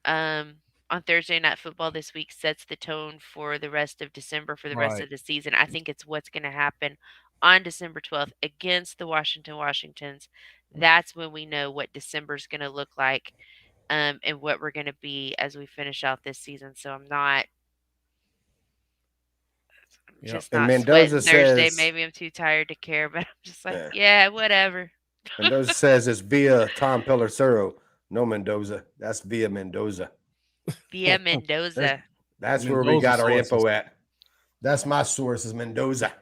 um, on Thursday Night Football this week sets the tone for the rest of December, for the rest Right. of the season. I think it's what's going to happen on December 12th against the Washingtons. That's when we know what December's going to look like, and what we're going to be as we finish out this season. So I'm Yep. just And not Mendoza sweating Thursday. says, Maybe I'm too tired to care, but I'm just like, Yeah. yeah, whatever. Mendoza says it's via Tom Pelissero. No, Mendoza. That's via Mendoza. Via Mendoza. That's where we Mendoza got our sources. info at. That's my source is Mendoza.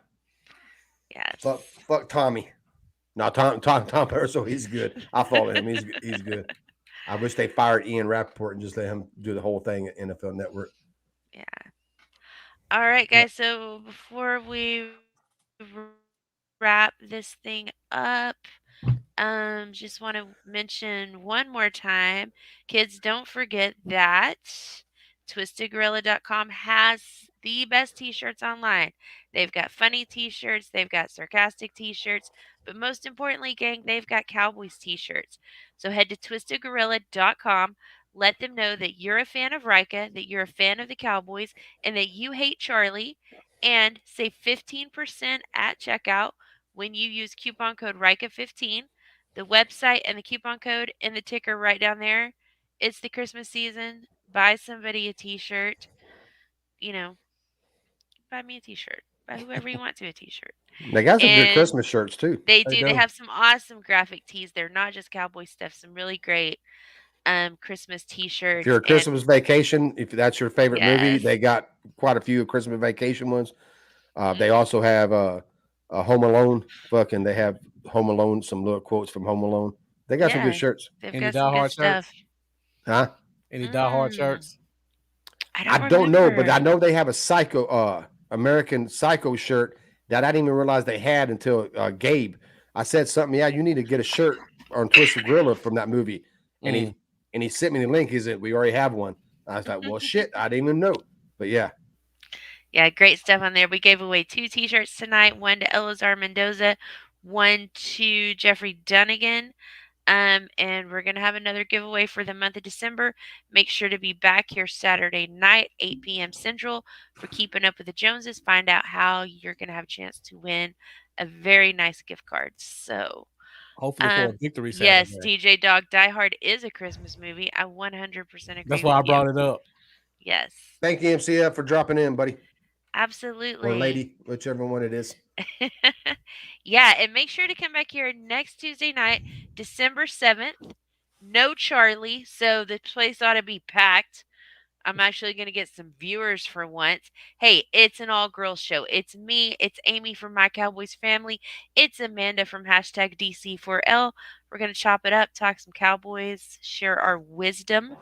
Yes. Fuck Tommy. No, Tom Pelissero, he's good. I follow him. He's good. I wish they fired Ian Rappaport and just let him do the whole thing at NFL Network. Yeah. All right, Yep. guys. So before we wrap this thing up, just want to mention one more time, kids, don't forget that twistedgorilla.com has the best t-shirts online. They've got funny t-shirts, they've got sarcastic t-shirts, but most importantly, gang, they've got Cowboys t-shirts. So head to twistedgorilla.com, let them know that you're a fan of Rika, that you're a fan of the Cowboys, and that you hate Charley, and save 15% at checkout when you use coupon code RIKA15. The website and the coupon code and the ticker right down there. It's the Christmas season. Buy somebody a t-shirt. You know, buy me a t-shirt. Buy whoever you want to a t-shirt. They got some good And Christmas shirts too. they They do. They do. have some awesome graphic tees. They're not just cowboy stuff. Some really great Christmas If you're t-shirts. a Christmas And vacation, if that's your favorite movie, yes. they got quite a few Christmas vacation ones. They Mhm. also have a Home Alone. Fucking, they have Home Alone. Some little quotes from Home Alone. They got some good Yeah, shirts, they've Any got some good diehard stuff. shirts? huh? Any diehard shirts? I I don't don't know, but I remember. know they have a American Psycho shirt that I didn't even realize they had until Gabe. I said something. Yeah, you need to get a shirt on Twisted Gorilla from that movie, and Mm. he sent me the link. He said we already have one. I was like, well, shit, I didn't even know. But yeah, Yeah, great stuff on there. We gave away 2 t-shirts tonight, one to Elazar Mendoza, one to Jeffrey Dunnigan. And we're gonna have another giveaway for the month of December. Make sure to be back here Saturday night, 8 p.m. Central, for Keeping Up with the Joneses. Find out how you're gonna have a chance to win a very nice gift card. So, Hopefully for a victory yes, Saturday. DJ Dog, Die Hard is a Christmas movie. I 100% agree That's why I with you. brought it up. Yes, thank you, MCF, for dropping in, buddy absolutely. or lady, whichever one it is. Yeah, and make sure to come back here next Tuesday night, December 7th. No Charley, so the place ought to be packed. I'm actually going to get some viewers for once. Hey, it's an all girls show. It's me, it's Amy from My Cowboys Family, it's Amanda from hashtag DC4L. We're going to chop it up, talk some Cowboys, share our wisdom.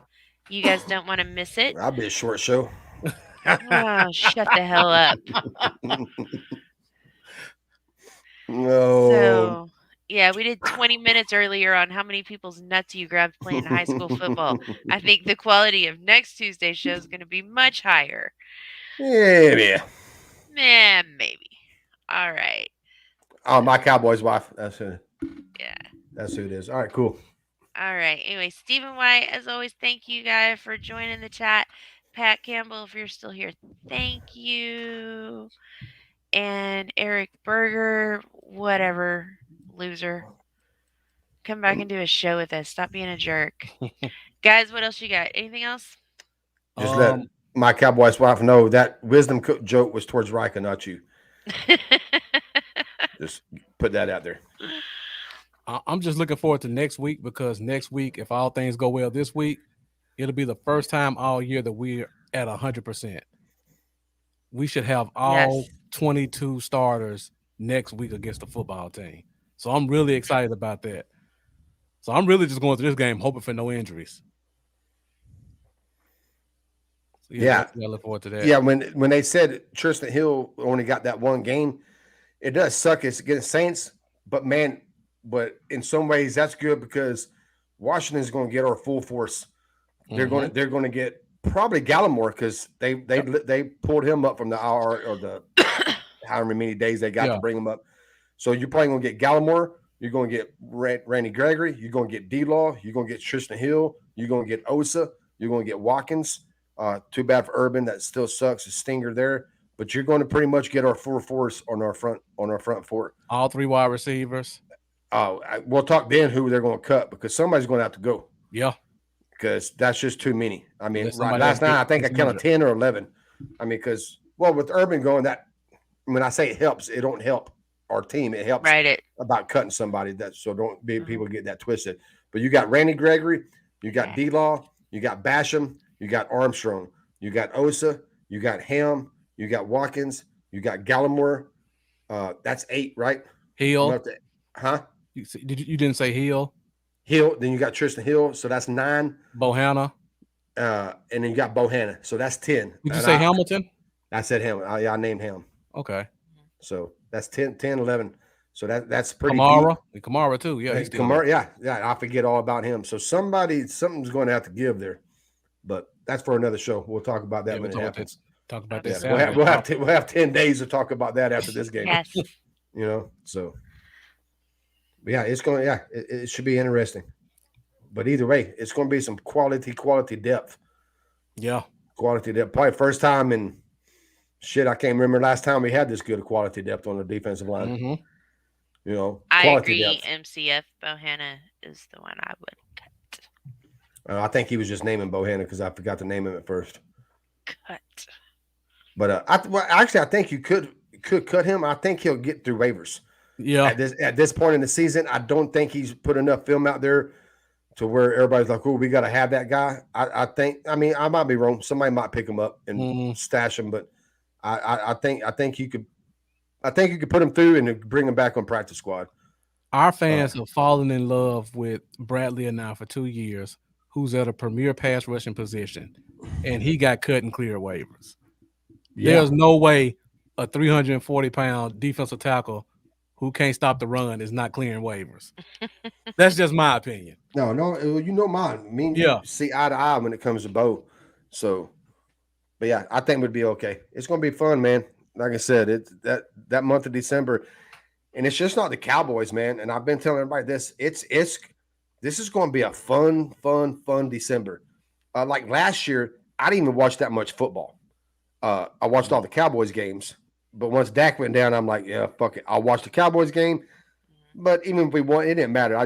You guys don't want to miss it. I'll be a short show. Oh, shut the hell up. No. So, yeah, we did 20 minutes earlier on how many people's nuts you grabbed playing high school football. I think the quality of next Tuesday's show is going to be much higher. Yeah. Maybe. All right. Oh, my Cowboys wife. That's who. Yeah. That's who it is. All right, cool. All right. Anyway, Stephen White, as always, thank you guys for joining the chat. Pat Campbell, if you're still here, thank you. And Eric Berger, whatever, loser. Come back and do a show with us. Stop being a jerk. Guys, what else you got? Anything else? Just let my Cowboys wife know that wisdom cook joke was towards Rika, not you. Just put that out there. I'm just looking forward to next week, because next week, if all things go well this week, it'll be the first time all year that we're at 100%. We should have all Yes. 22 starters next week against the football team. So I'm really excited about that. So I'm really just going through this game hoping for no injuries. So Yeah. I look forward to that. Yeah, when they said Tristan Hill only got that one game, it does suck. It's against Saints, but man, but in some ways that's good because Washington's going to get our full force. They're going to get probably Gallimore because they pulled him up from the IR or the however many days they got to bring him up. So you're probably going to get Gallimore. You're going to get Randy Gregory. You're going to get D-Law. You're going to get Tristan Hill. You're going to get Osa. You're going to get Watkins. Too bad for Urban. That still sucks. A stinger there. But you're going to pretty much get our full force on our front four. All 3 wide receivers. We'll talk then who they're going to cut because somebody's going to have to go. Yeah. Because that's just too many. I mean, last night I think I counted 10 or 11. I mean, because with Urban going, that when I say it helps, it don't help our team. It helps about cutting somebody. That so don't be people get that twisted. But you got Randy Gregory, you got D-Law, you got Basham, you got Armstrong, you got Osa, you got Ham, you got Watkins, you got Gallimore. That's 8, right? Hill. Huh? You didn't say Hill? Hill. Then you got Tristan Hill, so that's 9. Bohanna. And then you got Bohanna, so that's 10. Did you say Hamilton? I said Hamilton. I named him. Okay. So that's 10, 11. So that's pretty Kamara. Deep. Kamara too. Yeah, he's Kamara. Yeah. I forget all about him. So something's going to have to give there. But that's for another show. We'll talk about that when it happens. Talk about that. Yeah, we'll have 10 days to talk about that after this game. Yes. So yeah, it's going. Yeah, it should be interesting. But either way, it's going to be some quality depth. Yeah, quality depth. Probably first time in shit. I can't remember last time we had this good quality depth on the defensive line. I agree. Depth. MCF Bohanna is the one I would cut. I think he was just naming Bohanna because I forgot to name him at first. Cut. But actually, I think you could cut him. I think he'll get through waivers. Yeah. At this point in the season, I don't think he's put enough film out there to where everybody's like, "Oh, we got to have that guy." I think. I mean, I might be wrong. Somebody might pick him up and stash him, but I think you could. I think you could put him through and bring him back on practice squad. Our fans have fallen in love with Bradley now for 2 years, who's at a premier pass rushing position, and he got cut and cleared waivers. Yeah. There's no way a 340-pound defensive tackle who can't stop the run is not clearing waivers. That's just my opinion. No, mine. Me and you see eye to eye when it comes to Bo. So, but yeah, I think it would be okay. It's going to be fun, man. Like I said, it's that month of December, and it's just not the Cowboys, man. And I've been telling everybody this. This is going to be a fun December. Like last year, I didn't even watch that much football. I watched all the Cowboys games, but once Dak went down, I'm like, yeah, fuck it. I'll watch the Cowboys game. But even if we won, it didn't matter. I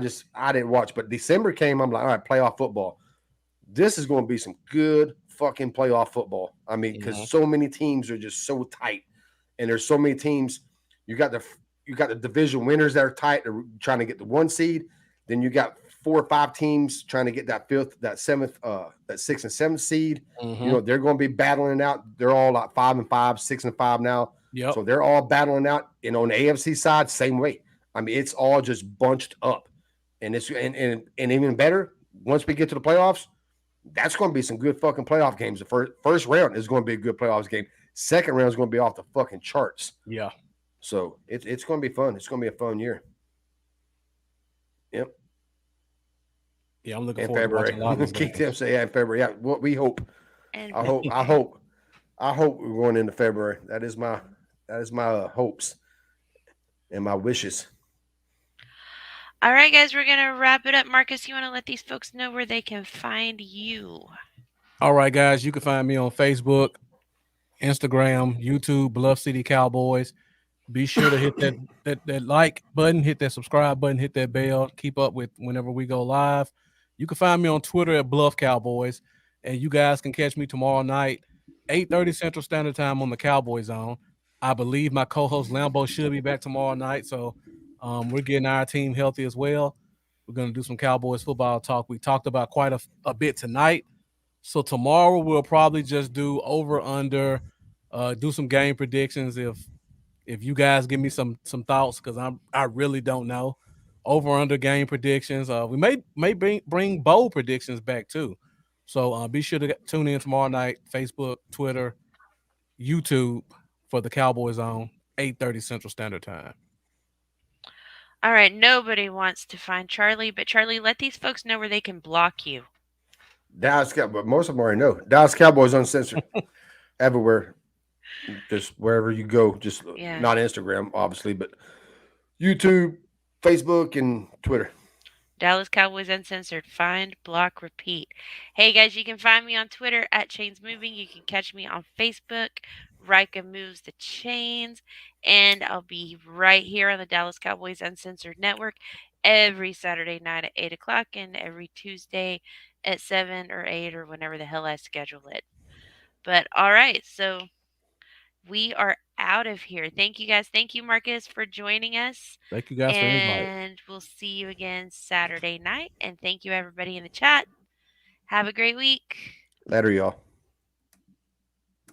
didn't watch. But December came, I'm like, all right, playoff football. This is going to be some good fucking playoff football. I mean, because so many teams are just so tight, and there's so many teams. You got the division winners that are tight, they're trying to get the 1 seed. Then you got 4 or 5 teams trying to get that 5th, that 7th, that 6th and 7th seed. They're going to be battling it out. They're all like 5 and 5, 6 and 5 now. Yep. So they're all battling out. And on the AFC side, same way. I mean, it's all just bunched up, and it's and even better once we get to the playoffs. That's going to be some good fucking playoff games. The first round is going to be a good playoffs game. Second round is going to be off the fucking charts. Yeah. So it's going to be fun. It's going to be a fun year. Yep. Yeah, I'm looking in forward February. to watching a lot of these Keep games. them say in February. Yeah, what we hope. I hope we're going into February. That is my hopes and my wishes. All right, guys, we're going to wrap it up. Marcus, you want to let these folks know where they can find you? All right, guys, you can find me on Facebook, Instagram, YouTube, Bluff City Cowboys. Be sure to hit that like button, hit that subscribe button, hit that bell. Keep up with whenever we go live. You can find me on Twitter at Bluff Cowboys, and you guys can catch me tomorrow night 8:30 Central Standard Time on the Cowboy Zone. I believe my co-host Lambo should be back tomorrow night, so we're getting our team healthy as well. We're going to do some Cowboys football talk. We talked about quite a bit tonight. So tomorrow we'll probably just do over under, do some game predictions. If you guys give me some thoughts, because I really don't know. Over under game predictions. We may bring bowl predictions back too. So be sure to tune in tomorrow night. Facebook, Twitter, YouTube for the Cowboys on 8:30 Central Standard Time. All right, nobody wants to find Charley, but Charley, let these folks know where they can block you. Dallas Cowboys, but most of them already know. Dallas Cowboys Uncensored everywhere, just wherever you go. Just not Instagram, obviously, but YouTube, Facebook, and Twitter. Dallas Cowboys Uncensored. Find, block, repeat. Hey guys, you can find me on Twitter at Chains Moving. You can catch me on Facebook, Rika Moves the Chains, and I'll be right here on the Dallas Cowboys Uncensored Network every Saturday night at 8 o'clock and every Tuesday at 7 or 8 or whenever the hell I schedule it. But all right, so we are out of here. Thank you guys. Thank you, Marcus, for joining us. Thank you guys for inviting. And we'll see you again Saturday night. And thank you, everybody in the chat. Have a great week. Later, y'all.